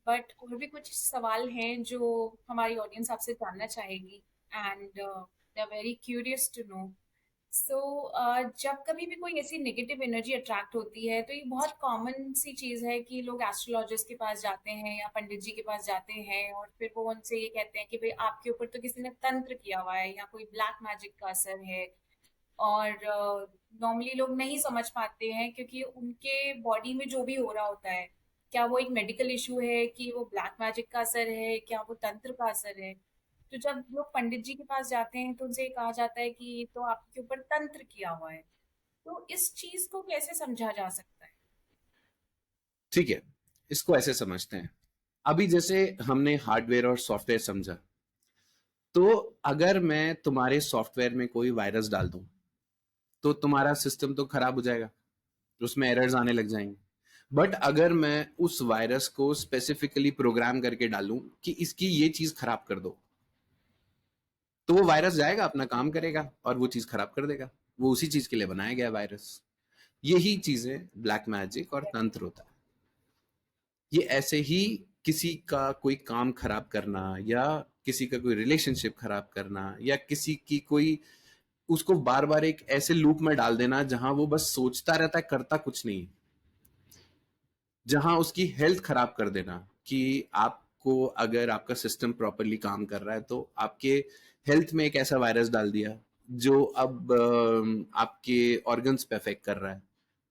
बट और भी कुछ सवाल हैं जो हमारी ऑडियंस आपसे जानना चाहेगी, and they are very curious to know. So जब कभी भी कोई ऐसी नेगेटिव एनर्जी अट्रैक्ट होती है, तो ये बहुत कॉमन सी चीज है कि लोग एस्ट्रोलॉजिस्ट के पास जाते हैं या पंडित जी के पास जाते हैं, और फिर वो उनसे ये कहते हैं कि भाई आपके ऊपर तो किसी ने तंत्र किया हुआ है या कोई ब्लैक मैजिक का असर है। और नॉर्मली लोग नहीं समझ पाते हैं क्योंकि उनके बॉडी में जो भी हो रहा होता है, क्या वो एक मेडिकल इशू है कि वो ब्लैक मैजिक का असर है, क्या वो तंत्र का असर है। तो जब लोग पंडित जी के पास जाते हैं तो उनसे ये कहा जाता है कि ये तो आपके ऊपर तंत्र किया हुआ है। तो इस चीज को कैसे समझा जा सकता है? ठीक है, इसको ऐसे समझते हैं। अभी जैसे हमने हार्डवेयर और सॉफ्टवेयर समझा, तो अगर मैं तुम्हारे सॉफ्टवेयर में कोई वायरस डाल दूं, तो तुम्हारा सिस्टम तो खराब हो जाएगा, उसमें एरर्स आने लग जाएंगे। बट अगर मैं उस वायरस को स्पेसिफिकली प्रोग्राम करके डालूं कि इसकी ये चीज खराब कर दो, तो वो वायरस जाएगा, अपना काम करेगा और वो चीज खराब कर देगा। वो उसी चीज के लिए बनाया गया वायरस। यही चीजें ब्लैक मैजिक और तंत्र होता है। ये ऐसे ही किसी का कोई काम खराब करना, या किसी का कोई रिलेशनशिप खराब करना, या किसी की कोई, उसको बार बार एक ऐसे लूप में डाल देना जहां वो बस सोचता रहता है, करता कुछ नहीं, जहां उसकी हेल्थ खराब कर देना। कि आपको, अगर आपका सिस्टम प्रॉपरली काम कर रहा है, तो आपके हेल्थ में एक ऐसा वायरस डाल दिया जो अब आपके ऑर्गन्स पे अफेक्ट कर रहा है।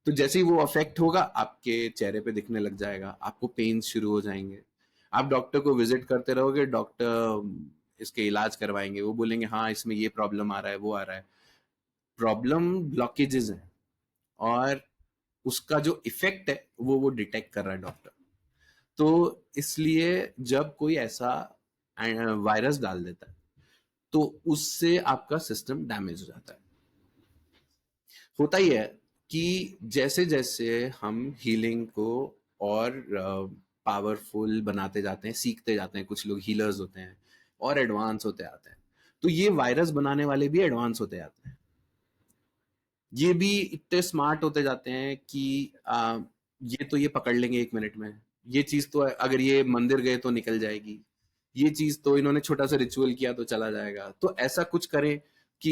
तो जैसे ही वो अफेक्ट होगा, आपके चेहरे पे दिखने लग जाएगा, आपको पेन शुरू हो जाएंगे। आप डॉक्टर को विजिट करते रहोगे, डॉक्टर इसके इलाज करवाएंगे, वो बोलेंगे हाँ इसमें ये प्रॉब्लम आ रहा है, वो आ रहा है। प्रॉब्लम ब्लॉकेजेस है, और उसका जो इफेक्ट है वो डिटेक्ट कर रहा है डॉक्टर। तो इसलिए जब कोई ऐसा वायरस डाल देता है, तो उससे आपका सिस्टम डैमेज हो जाता है। होता ही है कि जैसे जैसे हम हीलिंग को और पावरफुल बनाते जाते हैं, सीखते जाते हैं, कुछ लोग हीलर्स होते हैं और एडवांस होते आते हैं, तो ये वायरस बनाने वाले भी एडवांस होते जाते हैं। ये भी इतने स्मार्ट होते जाते हैं कि ये तो ये पकड़ लेंगे 1 मिनट में, ये चीज तो अगर ये मंदिर गए तो निकल जाएगी, ये चीज तो इन्होंने छोटा सा रिचुअल किया तो चला जाएगा, तो ऐसा कुछ करें कि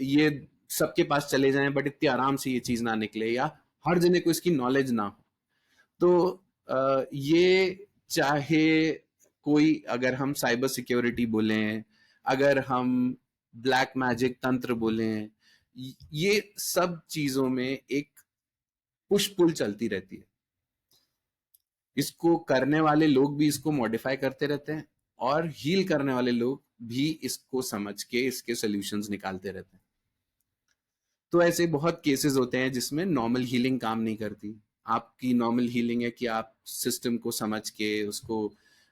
ये सबके पास चले जाएं बट इतनी आराम से ये चीज ना निकले, या हर जने को इसकी नॉलेज ना हो। तो ये चाहे कोई, अगर हम साइबर सिक्योरिटी बोलें, अगर हम ब्लैक मैजिक तंत्र बोलें, ये सब चीजों में एक पुश पुल चलती रहती है। इसको करने वाले लोग भी इसको मॉडिफाई करते रहते हैं, और हील करने वाले लोग भी इसको समझ के इसके सॉल्यूशंस निकालते रहते हैं। तो ऐसे बहुत केसेस होते हैं जिसमें नॉर्मल हीलिंग काम नहीं करती। आपकी नॉर्मल हीलिंग है कि आप सिस्टम को समझ के उसको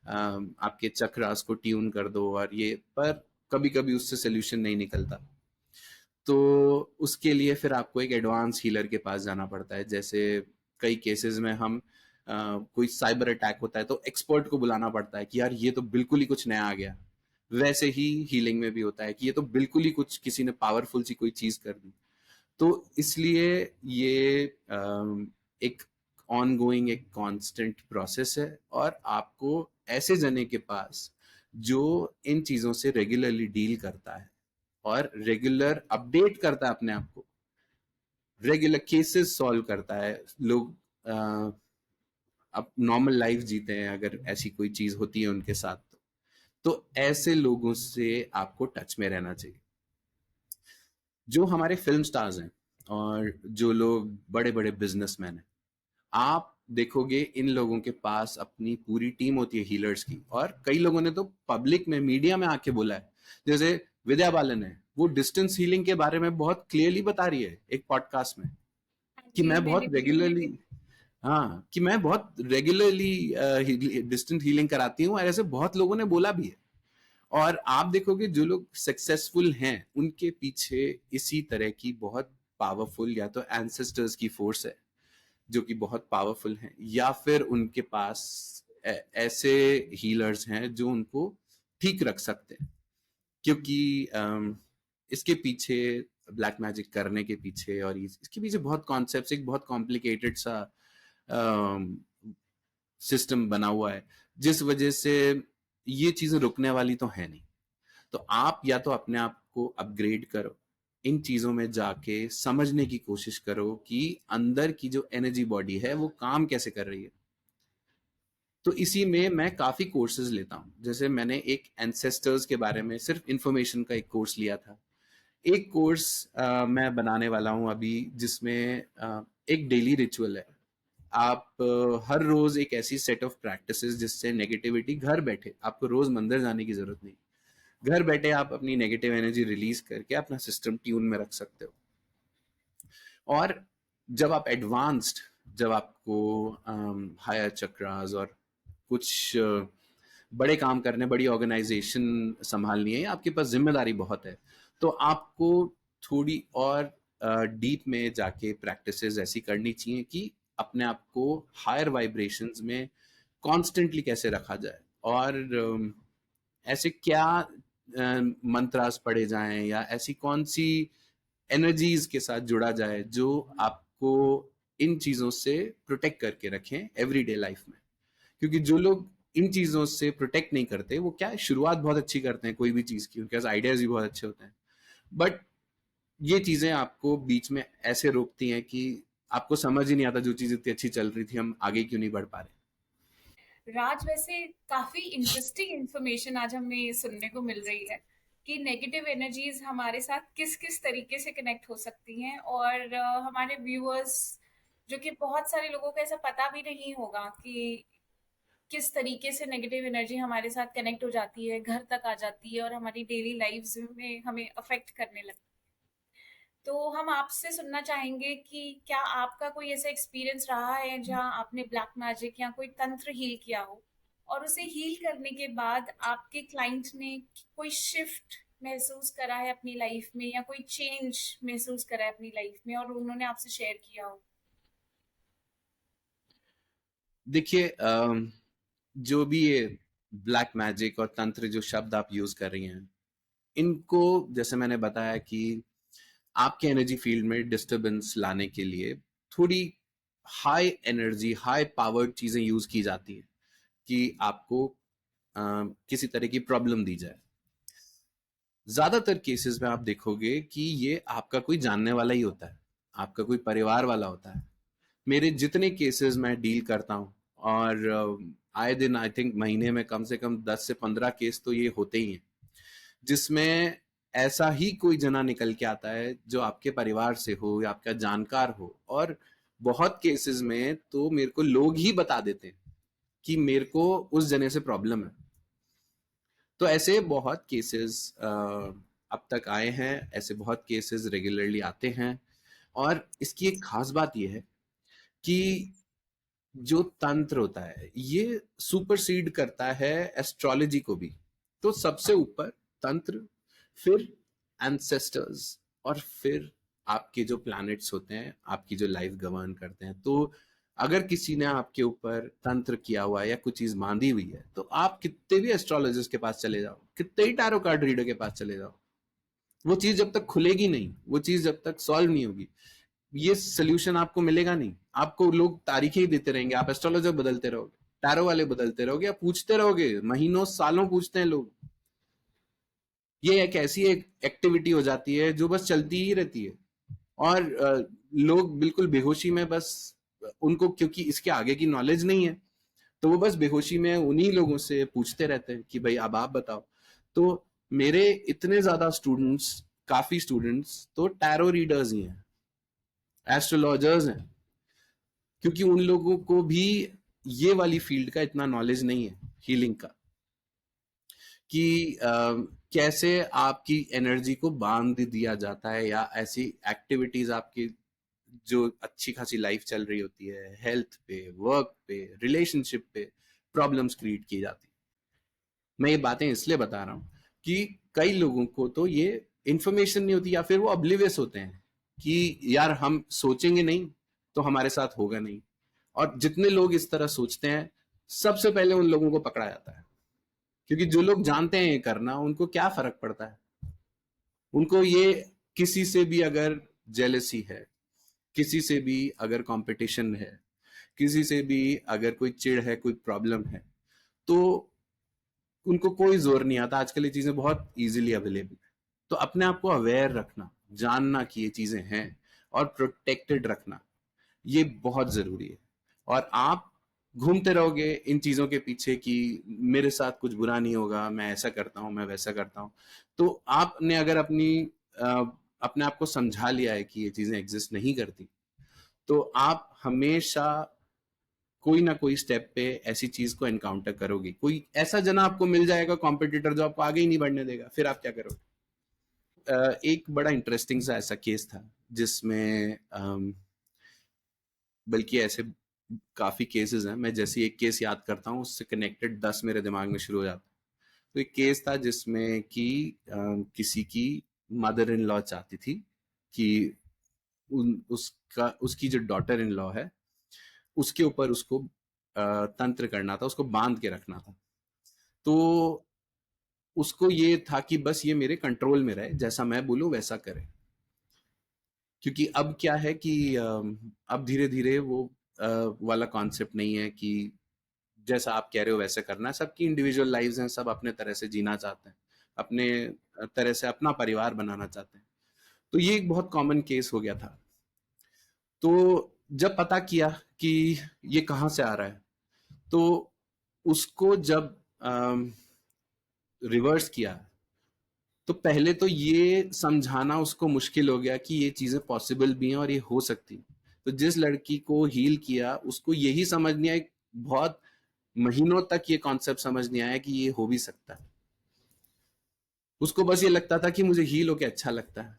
आपके चक्रास को ट्यून कर दो, और ये पर कभी कभी उससे सोल्यूशन नहीं निकलता। तो उसके लिए फिर आपको एक एडवांस हीलर के पास जाना पड़ता है। जैसे कई केसेस में हम कोई साइबर अटैक होता है तो एक्सपर्ट को बुलाना पड़ता है कि यार ये तो बिल्कुल ही कुछ नया आ गया। वैसे ही हीलिंग में भी होता है कि ये तो बिल्कुल ही कुछ किसी ने पावरफुल सी कोई चीज कर दी। तो इसलिए ये एक ऑन गोइंग, एक कांस्टेंट प्रोसेस है, और आपको ऐसे जने के पास जो इन चीजों से रेगुलरली डील करता है और रेगुलर अपडेट करता है अपने आप को, रेगुलर केसेस सॉल्व करता है। लोग अब नॉर्मल लाइफ जीते हैं अगर ऐसी कोई चीज होती है उनके साथ, तो ऐसे लोगों से आपको टच में रहना चाहिए। जो हमारे फिल्म स्टार्स हैं और जो लोग बड़े बड़े बिजनेसमैन हैं, आप देखोगे इन लोगों के पास अपनी पूरी टीम होती है हीलर्स की। और कई लोगों ने तो पब्लिक में, मीडिया में आके बोला है, जैसे विद्या बालन है, वो डिस्टेंस हीलिंग के बारे में बहुत क्लियरली बता रही है एक पॉडकास्ट में हाँ कि जी, मैं बहुत मैंने भी सुनी रेगुलरली, थी। हाँ, कि मैं बहुत रेगुलरली डिस्टेंस हीलिंग कराती हूँ, और ऐसे बहुत लोगों ने बोला भी है। और आप देखोगे जो लोग सक्सेसफुल हैं उनके पीछे इसी तरह की बहुत पावरफुल, या तो एंसेस्टर्स की फोर्स है जो कि बहुत पावरफुल हैं, या फिर उनके पास ऐसे हीलर्स हैं जो उनको ठीक रख सकते हैं। क्योंकि इसके पीछे, ब्लैक मैजिक करने के पीछे और इसके पीछे बहुत कॉन्सेप्ट, एक बहुत कॉम्प्लिकेटेड सा सिस्टम बना हुआ है, जिस वजह से ये चीजें रुकने वाली तो है नहीं। तो आप या तो अपने आप को अपग्रेड करो, इन चीजों में जाके समझने की कोशिश करो कि अंदर की जो एनर्जी बॉडी है वो काम कैसे कर रही है। तो इसी में मैं काफी कोर्सेज लेता हूँ। जैसे मैंने एक एंसेस्टर्स के बारे में सिर्फ इंफॉर्मेशन का एक कोर्स लिया था। एक कोर्स मैं बनाने वाला हूँ अभी, जिसमें एक डेली रिचुअल है। आप हर रोज एक ऐसी सेट ऑफ प्रैक्टिसेस जिससे नेगेटिविटी, घर बैठे, आपको रोज मंदिर जाने की जरूरत नहीं, घर बैठे आप अपनी नेगेटिव एनर्जी रिलीज करके अपना सिस्टम ट्यून में रख सकते हो। और जब आप एडवांस्ड, जब आपको हायर चक्रास और कुछ बड़े काम करने, बड़ी ऑर्गेनाइजेशन संभालनी है, आपके पास जिम्मेदारी बहुत है, तो आपको थोड़ी और डीप में जाके प्रैक्टिसेस ऐसी करनी चाहिए कि अपने आप को हायर वाइब्रेशंस में कॉन्स्टेंटली कैसे रखा जाए। और ऐसे क्या मंत्रास पढ़े जाएं, या ऐसी कौन सी एनर्जीज के साथ जुड़ा जाए जो आपको इन चीजों से प्रोटेक्ट करके रखें एवरीडे लाइफ में। क्योंकि जो लोग इन चीजों से प्रोटेक्ट नहीं करते, वो क्या है, शुरुआत बहुत अच्छी करते हैं कोई भी चीज की, उनके पास आइडियाज भी बहुत अच्छे होते हैं, बट ये चीजें आपको बीच में ऐसे रोकती हैं कि आपको समझ ही नहीं आता जो चीज इतनी अच्छी चल रही थी हम आगे क्यों नहीं बढ़ पा रहे। राज, वैसे काफी इंटरेस्टिंग इंफॉर्मेशन आज हमें सुनने को मिल रही है कि नेगेटिव एनर्जीज हमारे साथ किस किस तरीके से कनेक्ट हो सकती हैं। और हमारे व्यूअर्स, जो कि बहुत सारे लोगों को ऐसा पता भी नहीं होगा कि किस तरीके से नेगेटिव एनर्जी हमारे साथ कनेक्ट हो जाती है, घर तक आ जाती है और हमारी डेली लाइव्स में हमें अफेक्ट करने लगती है। तो हम आपसे सुनना चाहेंगे कि क्या आपका कोई ऐसा एक्सपीरियंस रहा है जहां आपने ब्लैक मैजिक या कोई तंत्र हील किया हो, और उसे हील करने के बाद आपके क्लाइंट ने कोई शिफ्ट महसूस करा है अपनी लाइफ में, या कोई चेंज महसूस करा है अपनी लाइफ में और उन्होंने आपसे शेयर किया हो? देखिए, जो भी ये ब्लैक मैजिक और तंत्र जो शब्द आप यूज कर रही हैं, इनको, जैसे मैंने बताया कि आपके एनर्जी फील्ड में डिस्टरबेंस लाने के लिए थोड़ी हाई एनर्जी, हाई पावर्ड चीजें यूज की जाती हैं कि आपको किसी तरह की प्रॉब्लम दी जाए। ज्यादातर केसेस में आप देखोगे कि ये आपका कोई जानने वाला ही होता है, आपका कोई परिवार वाला होता है। मेरे जितने केसेस मैं डील करता हूँ, और आए दिन आई थिंक महीने में कम से कम 10 से 15 केस तो ये होते ही हैं, जिसमें ऐसा ही कोई जना निकल के आता है जो आपके परिवार से हो या आपका जानकार हो। और बहुत केसेस में तो मेरे को लोग ही बता देते हैं कि मेरे को उस जने से प्रॉब्लम है। तो ऐसे बहुत केसेस अब तक आए हैं, ऐसे बहुत केसेस रेगुलरली आते हैं। और इसकी एक खास बात यह है कि जो तंत्र होता है ये सुपरसीड करता है एस्ट्रोलॉजी को भी। तो सबसे ऊपर तंत्र, फिर एंसेस्टर्स, और फिर आपके जो प्लैनेट्स होते हैं, आपकी जो लाइफ गवर्न करते हैं। तो अगर किसी ने आपके ऊपर तंत्र किया हुआ है या कुछ चीज बांधी हुई है, तो आप कितने भी एस्ट्रोलॉजिस्ट के पास चले जाओ, कितने ही टैरो कार्ड रीडर के पास चले जाओ, वो चीज जब तक खुलेगी नहीं, वो चीज जब तक सॉल्व नहीं होगी, ये सोल्यूशन आपको मिलेगा नहीं। आपको लोग तारीखें ही देते रहेंगे, आप एस्ट्रोलॉजर बदलते रहोगे, टैरो वाले बदलते रहोगे, आप पूछते रहोगे, महीनों सालों पूछते हैं लोग। ये एक ऐसी एक एक्टिविटी हो जाती है जो बस चलती ही रहती है। और लोग बिल्कुल बेहोशी में बस, उनको क्योंकि इसके आगे की नॉलेज नहीं है, तो वो बस बेहोशी में उन्हीं लोगों से पूछते रहते हैं कि भाई अब आप बताओ। तो मेरे इतने ज्यादा स्टूडेंट्स, काफी स्टूडेंट्स तो टैरो रीडर्स ही हैं, एस्ट्रोलॉजर्स हैं, क्योंकि उन लोगों को भी ये वाली फील्ड का इतना नॉलेज नहीं है, हीलिंग का, कि कैसे आपकी एनर्जी को बांध दिया जाता है, या ऐसी एक्टिविटीज आपकी जो अच्छी खासी लाइफ चल रही होती है, हेल्थ पे, वर्क पे, रिलेशनशिप पे प्रॉब्लम्स क्रिएट की जाती है। मैं ये बातें इसलिए बता रहा हूँ कि कई लोगों को तो ये इंफॉर्मेशन नहीं होती, या फिर वो ऑब्लिवियस होते हैं कि यार हम सोचेंगे नहीं तो हमारे साथ होगा नहीं। और जितने लोग इस तरह सोचते हैं, सबसे पहले उन लोगों को पकड़ा जाता है, क्योंकि जो लोग जानते हैं ये करना, उनको क्या फर्क पड़ता है। उनको ये, किसी से भी अगर जेलसी है, किसी से भी अगर कंपटीशन है, किसी से भी अगर कोई चिढ़ है, कोई प्रॉब्लम है, तो उनको कोई जोर नहीं आता। आजकल ये चीजें बहुत इजीली अवेलेबल है। तो अपने आप को अवेयर रखना, जानना कि ये चीजें हैं, और प्रोटेक्टेड रखना, ये बहुत जरूरी है। और आप घूमते रहोगे इन चीजों के पीछे कि मेरे साथ कुछ बुरा नहीं होगा, मैं ऐसा करता हूं, मैं वैसा करता हूं, तो आपने अगर अपने आप को समझा लिया है कि ये चीजें एग्जिस्ट नहीं करती, तो आप हमेशा कोई ना कोई स्टेप पे ऐसी चीज को एनकाउंटर करोगे। कोई ऐसा जना आपको मिल जाएगा कॉम्पिटिटर जो आपको आगे ही नहीं बढ़ने देगा, फिर आप क्या करोगे। एक बड़ा इंटरेस्टिंग सा ऐसा केस था जिसमें बल्कि ऐसे काफी केसेस हैं, मैं जैसे एक केस याद करता हूँ उससे कनेक्टेड 10 मेरे दिमाग में शुरू हो जाता है। तो एक केस था जिसमें कि किसी की मदर इन लॉ चाहती थी कि उसकी जो डॉटर इन लॉ है उसके ऊपर उसको तंत्र करना था, उसको बांध के रखना था। तो उसको ये था कि बस ये मेरे कंट्रोल में रहे, जैसा मैं बोलूं वैसा करे। क्योंकि अब क्या है कि अब धीरे धीरे वो वाला कॉन्सेप्ट नहीं है कि जैसा आप कह रहे हो वैसे करना है। सबकी इंडिविजुअल लाइव्स हैं, सब अपने तरह से जीना चाहते हैं, अपने तरह से अपना परिवार बनाना चाहते हैं। तो ये एक बहुत कॉमन केस हो गया था। तो जब पता किया कि ये कहाँ से आ रहा है, तो उसको जब रिवर्स किया, तो पहले तो ये समझाना उसको मुश्किल हो गया कि ये चीजें पॉसिबल भी हैं और ये हो सकती। तो जिस लड़की को हील किया उसको यही समझ नहीं आया, बहुत महीनों तक ये कॉन्सेप्ट समझ नहीं आया कि ये हो भी सकता है। उसको बस ये लगता था कि मुझे हील होके अच्छा लगता है,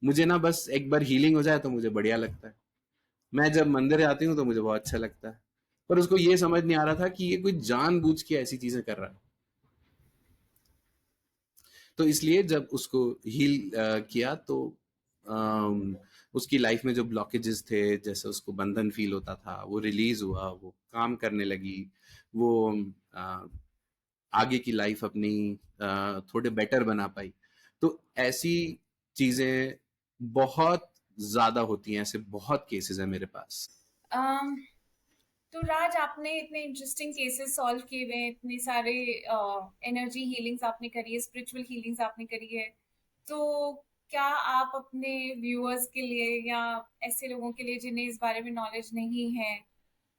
मुझे ना बस एक बार हीलिंग हो जाए तो मुझे बढ़िया लगता है, मैं जब मंदिर जाती हूँ तो मुझे बहुत अच्छा लगता है। पर उसको ये समझ नहीं आ रहा था कि ये कोई जानबूझ के ऐसी चीजें कर रहा है। तो इसलिए जब उसको हील किया तो उसकी लाइफ में जो ब्लॉकेजेस थे, जैसे उसको बंधन फील होता था, वो रिलीज हुआ, वो काम करने लगी, वो अ, आगे की लाइफ अपनी थोड़े बेटर बना पाई। तो ऐसी चीजें बहुत ज्यादा होती हैं, ऐसे बहुत केसेस हैं मेरे पास। तो राज, आपने इतने इंटरेस्टिंग केसेस सॉल्व किए हुए हैं, इतने सारे एनर्जी हीलिंग्स आपने करी है, स्पिरिचुअल हीलिंग्स आपने करी है, तो क्या आप अपने व्यूअर्स के लिए या ऐसे लोगों के लिए जिन्हें इस बारे में नॉलेज नहीं है,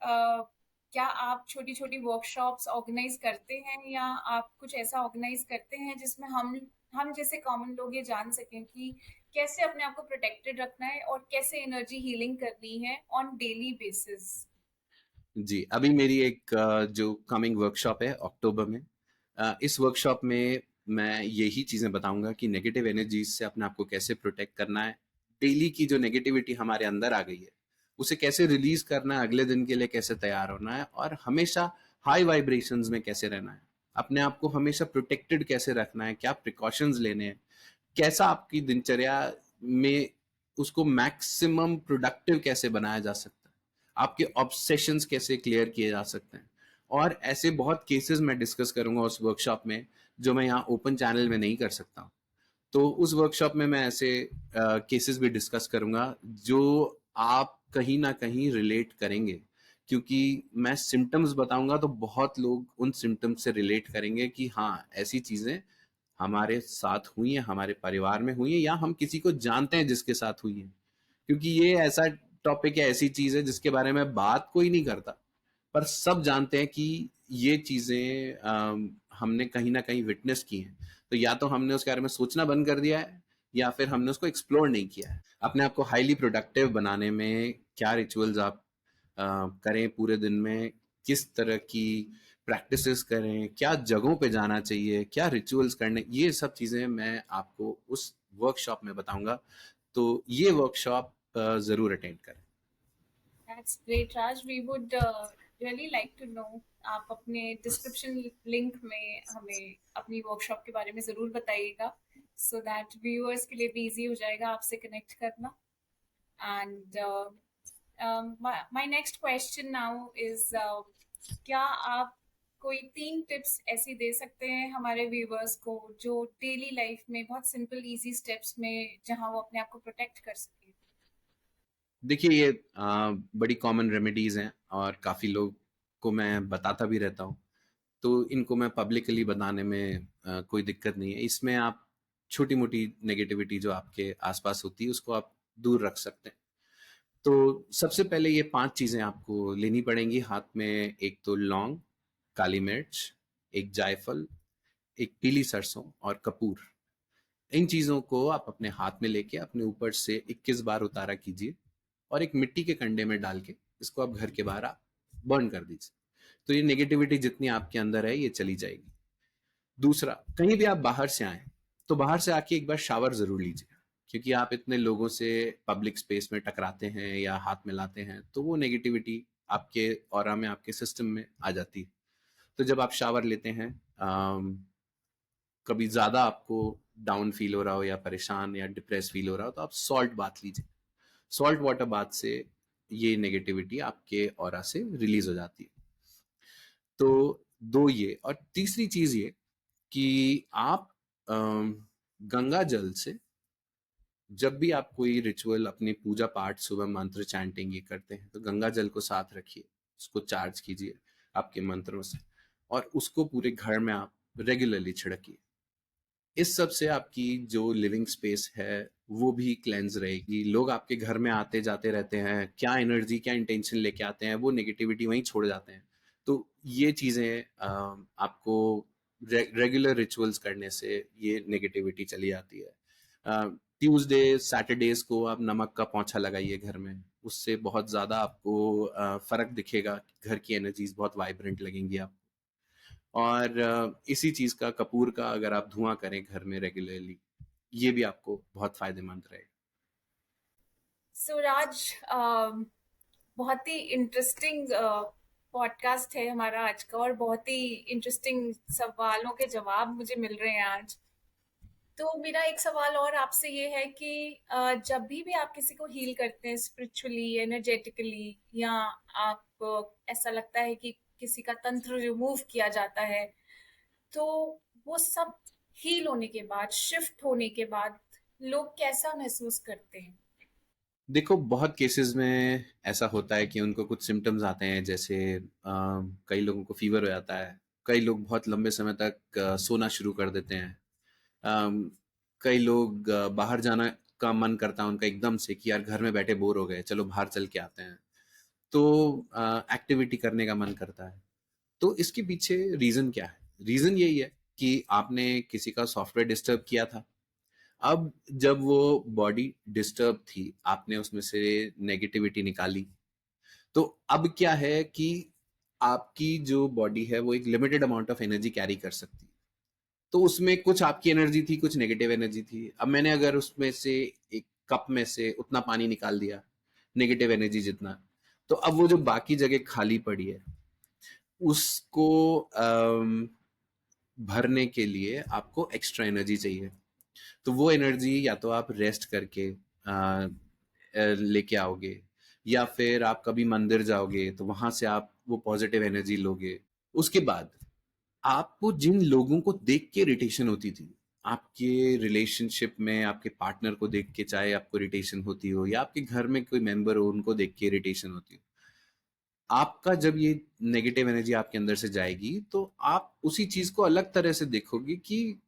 क्या आप छोटी छोटी वर्कशॉप्स ऑर्गेनाइज करते हैं, या आप कुछ ऐसा ऑर्गेनाइज करते हैं जिसमें हम जैसे कॉमन लोग ये जान सकें कि कैसे अपने आप को प्रोटेक्टेड रखना है और कैसे एनर्जी हीलिंग करनी है ऑन डेली बेसिस? जी, अभी मेरी एक जो कमिंग वर्कशॉप है अक्टूबर में, इस वर्कशॉप में मैं यही चीज़ें बताऊंगा कि नेगेटिव एनर्जीज से अपने आप को कैसे प्रोटेक्ट करना है, डेली की जो नेगेटिविटी हमारे अंदर आ गई है उसे कैसे रिलीज करना है, अगले दिन के लिए कैसे तैयार होना है, और हमेशा हाई वाइब्रेशंस में कैसे रहना है, अपने आप को हमेशा प्रोटेक्टेड कैसे रखना है, क्या प्रिकॉशंस लेने हैं, कैसा आपकी दिनचर्या में उसको मैक्सिमम प्रोडक्टिव कैसे बनाया जा सकता है, आपके ऑब्सेशंस कैसे क्लियर किए जा सकते हैं। और ऐसे बहुत केसेस मैं डिस्कस करूंगा उस वर्कशॉप में जो मैं यहाँ ओपन चैनल में नहीं कर सकता। तो उस वर्कशॉप में मैं ऐसे केसेस भी डिस्कस करूंगा जो आप कहीं ना कहीं रिलेट करेंगे, क्योंकि मैं सिम्टम्स बताऊंगा तो बहुत लोग उन सिम्टम्स से रिलेट करेंगे कि हाँ, ऐसी चीजें हमारे साथ हुई है, हमारे परिवार में हुई है, या हम किसी को जानते हैं जिसके साथ हुई है। क्योंकि ये ऐसा टॉपिक है, ऐसी चीज है जिसके बारे में बात कोई नहीं करता, पर सब जानते हैं कि ये चीजें हमने कहीं ना कहीं विटनेस की हैं। तो या तो हमने उसके बारे में सोचना बंद कर दिया है, या फिर हमने उसको एक्सप्लोर नहीं किया है। अपने आप को हाईली प्रोडक्टिव बनाने में क्या रिचुअल्स आप करें पूरे दिन में, किस तरह की प्रैक्टिसेस करें, क्या जगहों पे जाना चाहिए, क्या रिचुअल्स करने, ये सब चीज़ें मैं आपको उस वर्कशॉप में बताऊंगा। तो ये वर्कशॉप ज़रूर अटेंड करें। That's great Raj, we would really like to know. आप अपने डिस्क्रिप्शन लिंक में हमें अपनी वर्कशॉप के बारे में ज़रूर बताइएगा, सो दैट व्यूअर्स के लिए भी इजी हो जाएगा आपसे कनेक्ट करना। And my next question now is, क्या आप कोई 3 टिप्स ऐसी दे सकते हैं हमारे व्यूअर्स को जो डेली लाइफ में बहुत सिंपल इजी स्टेप्स में जहां वो अपने आप को प्रोटेक्ट कर सके? देखिए, ये बड़ी कॉमन रेमेडीज हैं और काफ़ी लोग को मैं बताता भी रहता हूँ। तो इनको मैं पब्लिकली बताने में कोई दिक्कत नहीं है। इसमें आप छोटी मोटी नेगेटिविटी जो आपके आसपास होती है उसको आप दूर रख सकते हैं। तो सबसे पहले ये 5 चीज़ें आपको लेनी पड़ेंगी हाथ में। एक तो लौंग, काली मिर्च, एक जायफल, एक पीली सरसों और कपूर। इन चीज़ों को आप अपने हाथ में लेके अपने ऊपर से 21 बार उतारा कीजिए, और एक मिट्टी के कंडे में डाल के इसको आप घर के बाहर आप बर्न कर दीजिए। तो ये नेगेटिविटी जितनी आपके अंदर है ये चली जाएगी। दूसरा, कहीं भी आप बाहर से आए तो बाहर से आके एक बार शावर जरूर लीजिए, क्योंकि आप इतने लोगों से पब्लिक स्पेस में टकराते हैं या हाथ मिलाते हैं तो वो नेगेटिविटी आपके ऑरा में, आपके सिस्टम में आ जाती है। तो जब आप शावर लेते हैं, कभी ज्यादा आपको डाउन फील हो रहा हो या परेशान या डिप्रेस फील हो रहा हो तो आप सॉल्ट बाथ लीजिए। सॉल्ट वाटर बाथ से ये नेगेटिविटी आपके ऑरा से रिलीज हो जाती है। तो दो ये, और तीसरी चीज ये कि आप गंगा जल से जब भी आप कोई रिचुअल, अपनी पूजा पाठ, सुबह मंत्र चैंटिंग ये करते हैं तो गंगा जल को साथ रखिए, उसको चार्ज कीजिए आपके मंत्रों से, और उसको पूरे घर में आप रेगुलरली छिड़किए। इस सब से आपकी जो लिविंग स्पेस है वो भी क्लेंज रहेगी। लोग आपके घर में आते जाते रहते हैं, क्या एनर्जी, क्या इंटेंशन लेके आते हैं, वो नेगेटिविटी वहीं छोड़ जाते हैं। तो ये चीज़ें आपको रेगुलर रिचुअल्स करने से ये नेगेटिविटी चली जाती है। ट्यूसडे सैटरडेज को आप नमक का पोंछा लगाइए घर में, उससे बहुत ज़्यादा आपको फर्क दिखेगा। घर की एनर्जीज बहुत वाइब्रेंट लगेंगी आपको। और इसी चीज का, कपूर का, अगर आप धुआं करें घर में रेगुलरली, ये भी आपको बहुत फायदेमंद रहेगा। सो राज, बहुत ही इंटरेस्टिंग पॉडकास्ट है हमारा आज का, और बहुत ही इंटरेस्टिंग सवालों के जवाब मुझे मिल रहे हैं आज। तो मेरा एक सवाल और आपसे ये है कि जब भी आप किसी को हील करते हैं स्पिरिचुअली, एनर्जेटिकली, या आप ऐसा लगता है कि किसी का तंत्र रिमूव किया जाता है, तो वो सब हील होने के बाद, शिफ्ट होने के बाद लोग कैसा महसूस करते हैं? देखो, बहुत केसेस में ऐसा होता है कि उनको कुछ सिम्पटम्स आते हैं, जैसे कई लोगों को फीवर हो जाता है, कई लोग बहुत लंबे समय तक सोना शुरू कर देते हैं। अम, कई लोग बाहर जाना का मन करता है उनका एकदम से कि यार घर में बैठे बोर हो गए, चलो बाहर चल के आते हैं। तो एक्टिविटी करने का मन करता है। तो इसके पीछे रीज़न क्या है? रीज़न यही है कि आपने किसी का सॉफ्टवेयर डिस्टर्ब किया था। अब जब वो बॉडी डिस्टर्ब थी, आपने उसमें से नेगेटिविटी निकाली, तो अब क्या है कि आपकी जो बॉडी है वो एक limited amount of energy carry कर सकती है। तो उसमें कुछ आपकी एनर्जी थी, कुछ नेगेटिव एनर्जी थी। अब मैंने अगर उसमें से एक कप में से उतना पानी निकाल दिया, नेगेटिव एनर्जी जितना, तो अब वो जो बाकी जगह खाली पड़ी है, उसको भरने के लिए आपको एक्स्ट्रा एनर्जी चाहिए। तो वो एनर्जी या तो आप रेस्ट करके लेके आओगे, या फिर आप कभी मंदिर जाओगे तो वहां से आप वो पॉजिटिव एनर्जी लोगे। उसके बाद आपको जिन लोगों को देख के इरिटेशन होती थी, आपके रिलेशनशिप में आपके पार्टनर को देख के चाहे आपको इरिटेशन होती हो, या आपके घर में कोई मेंबर हो उनको देख के इरिटेशन होती हो, आपका जब ये नेगेटिव एनर्जी आपके अंदर से जाएगी तो आप उसी चीज को अलग तरह से देखोगे कि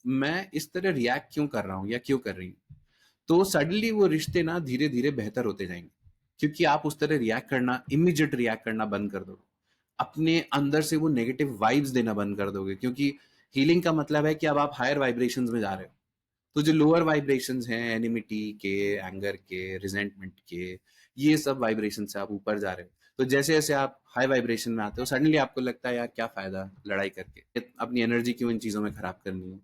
मैं इस तरह रिएक्ट क्यों कर रहा हूँ या क्यों कर रही हूँ। तो सडनली वो रिश्ते ना धीरे धीरे बेहतर होते जाएंगे, क्योंकि आप उस तरह रिएक्ट करना, इमीडिएट रिएक्ट करना बंद कर दोगे। अपने अंदर से वो नेगेटिव वाइब्स देना बंद कर दोगे, क्योंकि हीलिंग का मतलब है कि अब आप हायर वाइब्रेशंस में जा रहे हो। तो जो लोअर वाइब्रेशंस हैं, एनिमिटी के, एंगर के, रिजेंटमेंट के, ये सब वाइब्रेशन से आप ऊपर जा रहे हो। तो जैसे जैसे आप हाई वाइब्रेशन में आते हो, सडनली आपको लगता है यार क्या फायदा लड़ाई करके, अपनी एनर्जी क्यों इन चीजों में खराब करनी है।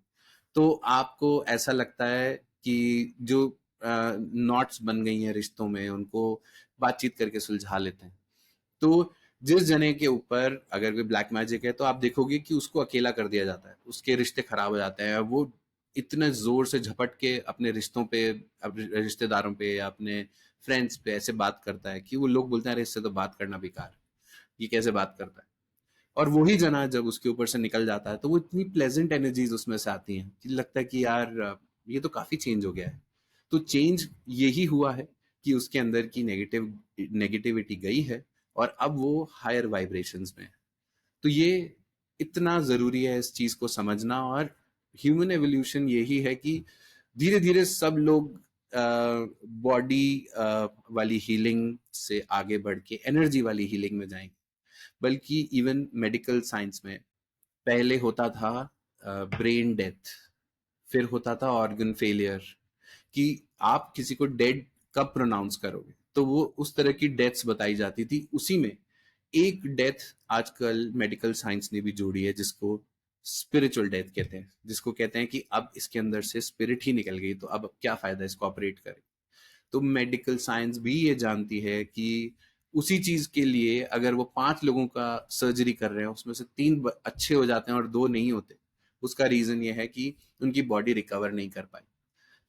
तो आपको ऐसा लगता है कि जो नॉट्स बन गई हैं रिश्तों में, उनको बातचीत करके सुलझा लेते हैं। तो जिस जने के ऊपर अगर कोई ब्लैक मैजिक है, तो आप देखोगे कि उसको अकेला कर दिया जाता है, उसके रिश्ते खराब हो जाते हैं। वो इतने जोर से झपट के अपने रिश्तों पे, अपने रिश्तेदारों पे या अपने फ्रेंड्स पे ऐसे बात करता है कि वो लोग बोलते हैं अरे इससे तो बात करना बेकार है, ये कैसे बात करता है। और वही जना जब उसके ऊपर से निकल जाता है, तो वो इतनी प्लेजेंट एनर्जीज उसमें से आती हैं कि लगता है कि यार ये तो काफी चेंज हो गया है। तो चेंज यही हुआ है कि उसके अंदर की नेगेटिविटी गई है, और अब वो हायर वाइब्रेशंस में है। तो ये इतना जरूरी है इस चीज को समझना। और ह्यूमन एवोल्यूशन यही है कि धीरे धीरे सब लोग बॉडी वाली हीलिंग से आगे बढ़ के एनर्जी वाली हीलिंग में जाएंगे। बल्कि इवन मेडिकल साइंस में पहले होता था ब्रेन डेथ, फिर होता था ऑर्गन फेलियर, कि आप किसी को डेड कब प्रोनाउंस करोगे, तो वो उस तरह की डेथ्स बताई जाती थी। उसी में एक डेथ आजकल मेडिकल साइंस ने भी जोड़ी है, जिसको स्पिरिचुअल डेथ कहते हैं, जिसको कहते हैं कि अब इसके अंदर से स्पिरिट ही निकल गई, तो अब क्या फायदा इसको ऑपरेट करें। तो मेडिकल साइंस भी ये जानती है कि उसी चीज के लिए अगर वो 5 लोगों का सर्जरी कर रहे हैं, उसमें से 3 अच्छे हो जाते हैं और 2 नहीं होते, उसका रीजन ये है कि उनकी बॉडी रिकवर नहीं कर पाई।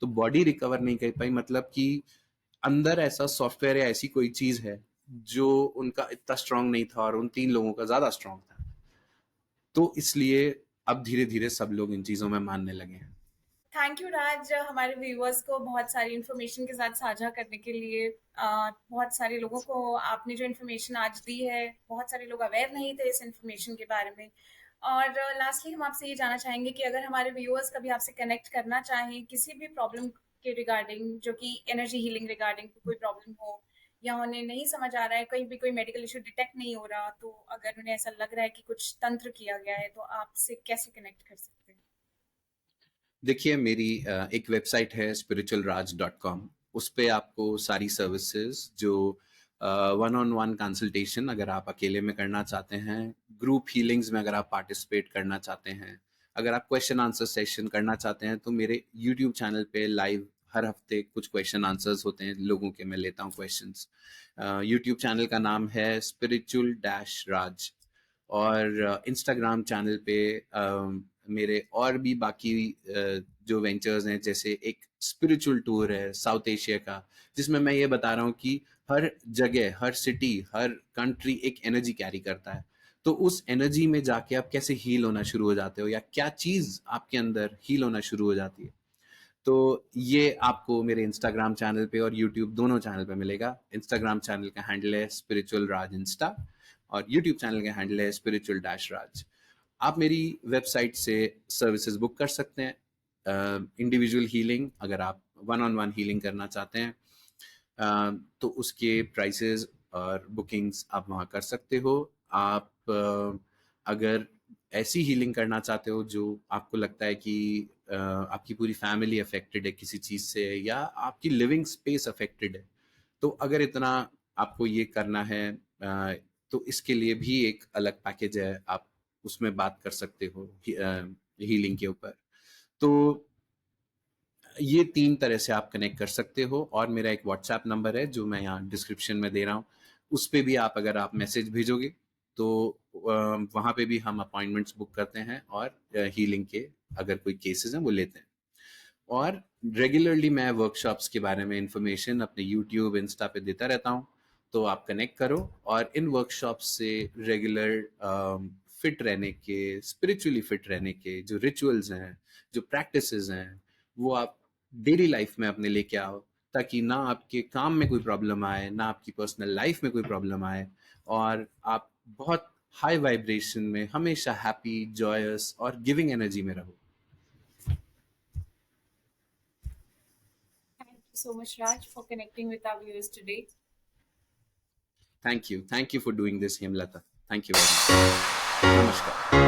तो बॉडी रिकवर नहीं कर पाई मतलब कि अंदर ऐसा सॉफ्टवेयर या ऐसी कोई चीज है जो उनका इतना स्ट्रांग नहीं था और उन 3 लोगों का ज्यादा स्ट्रांग था। तो इसलिए अब धीरे धीरे सब लोग इन चीजों में मानने लगे हैं। थैंक यू राज, हमारे व्यूअर्स को बहुत सारी इन्फॉर्मेशन के साथ साझा करने के लिए। बहुत सारे लोगों को आपने जो इन्फॉर्मेशन आज दी है, बहुत सारे लोग अवेयर नहीं थे इस इन्फॉर्मेशन के बारे में। और लास्टली हम आपसे ये जानना चाहेंगे कि अगर हमारे व्यूअर्स कभी आपसे कनेक्ट करना चाहें किसी भी प्रॉब्लम के रिगार्डिंग, जो कि एनर्जी हीलिंग रिगार्डिंग कोई प्रॉब्लम हो, या उन्हें नहीं समझ आ रहा है, कहीं भी कोई मेडिकल इशू डिटेक्ट नहीं हो रहा, तो अगर उन्हें ऐसा लग रहा है कि कुछ तंत्र किया गया है, तो आपसे कैसे कनेक्ट कर सकते हैं? देखिए, मेरी एक वेबसाइट है spiritualraj.com। उस पे आपको सारी सर्विसेज, जो वन ऑन वन कंसल्टेशन अगर आप अकेले में करना चाहते हैं, ग्रुप हीलिंग्स में अगर आप पार्टिसिपेट करना चाहते हैं, अगर आप क्वेश्चन आंसर सेशन करना चाहते हैं, तो मेरे यूट्यूब चैनल पे लाइव हर हफ्ते कुछ क्वेश्चन आंसर्स होते हैं, लोगों के मैं लेता हूँ क्वेश्चंस। यूट्यूब चैनल का नाम है स्पिरिचुअल डैश राज। और इंस्टाग्राम चैनल पे मेरे और भी बाकी जो वेंचर्स हैं, जैसे एक स्पिरिचुअल टूर है साउथ एशिया का, जिसमें मैं ये बता रहा हूँ कि हर जगह, हर सिटी, हर कंट्री एक एनर्जी कैरी करता है। तो उस एनर्जी में जाके आप कैसे हील होना शुरू हो जाते हो, या क्या चीज़ आपके अंदर हील होना शुरू हो जाती है। तो ये आपको मेरे इंस्टाग्राम चैनल पे और यूट्यूब दोनों चैनल पे मिलेगा। इंस्टाग्राम चैनल का हैंडल है स्पिरिचुअल राज इंस्टा और यूट्यूब चैनल का हैंडल है स्पिरिचुअल डैश राज। आप मेरी वेबसाइट से सर्विसेज बुक कर सकते हैं। इंडिविजुअल हीलिंग, अगर आप वन ऑन वन हीलिंग करना चाहते हैं तो उसके प्राइसेस और बुकिंग्स आप वहाँ कर सकते हो। आप अगर ऐसी हीलिंग करना चाहते हो जो आपको लगता है कि आपकी पूरी फैमिली अफेक्टेड है किसी चीज़ से या आपकी लिविंग स्पेस अफेक्टेड है, तो अगर इतना आपको ये करना है तो इसके लिए भी एक अलग पैकेज है, आप उसमें बात कर सकते हो हीलिंग के ऊपर। तो ये 3 तरह से आप कनेक्ट कर सकते हो और मेरा एक व्हाट्सएप नंबर है जो मैं यहाँ डिस्क्रिप्शन में दे रहा हूँ। उस पे भी आप अगर आप मैसेज भेजोगे तो वहाँ पे भी हम अपॉइंटमेंट्स बुक करते हैं और हीलिंग के अगर कोई केसेस हैं वो लेते हैं। और रेगुलरली मैं वर्कशॉप्स के बारे में इंफॉर्मेशन अपने यूट्यूब इंस्टा पे देता रहता हूँ, तो आप कनेक्ट करो और इन वर्कशॉप्स से रेगुलर फिट रहने के, स्पिरिचुअली फिट रहने के जो रिचुअल्स हैं, जो प्रैक्टिसेस हैं, वो आप डेली लाइफ में अपने लेके आओ, ताकि ना आपके काम में कोई प्रॉब्लम आए, ना आपकी पर्सनल लाइफ में कोई प्रॉब्लम आए और आप बहुत हाई वाइब्रेशन में हमेशा हैप्पी, जॉयस और गिविंग एनर्जी में रहो। Thank you so much, Raj, for connecting with our viewers today. Thank you for doing this, Hemlata. Thank you very much. Namaskar.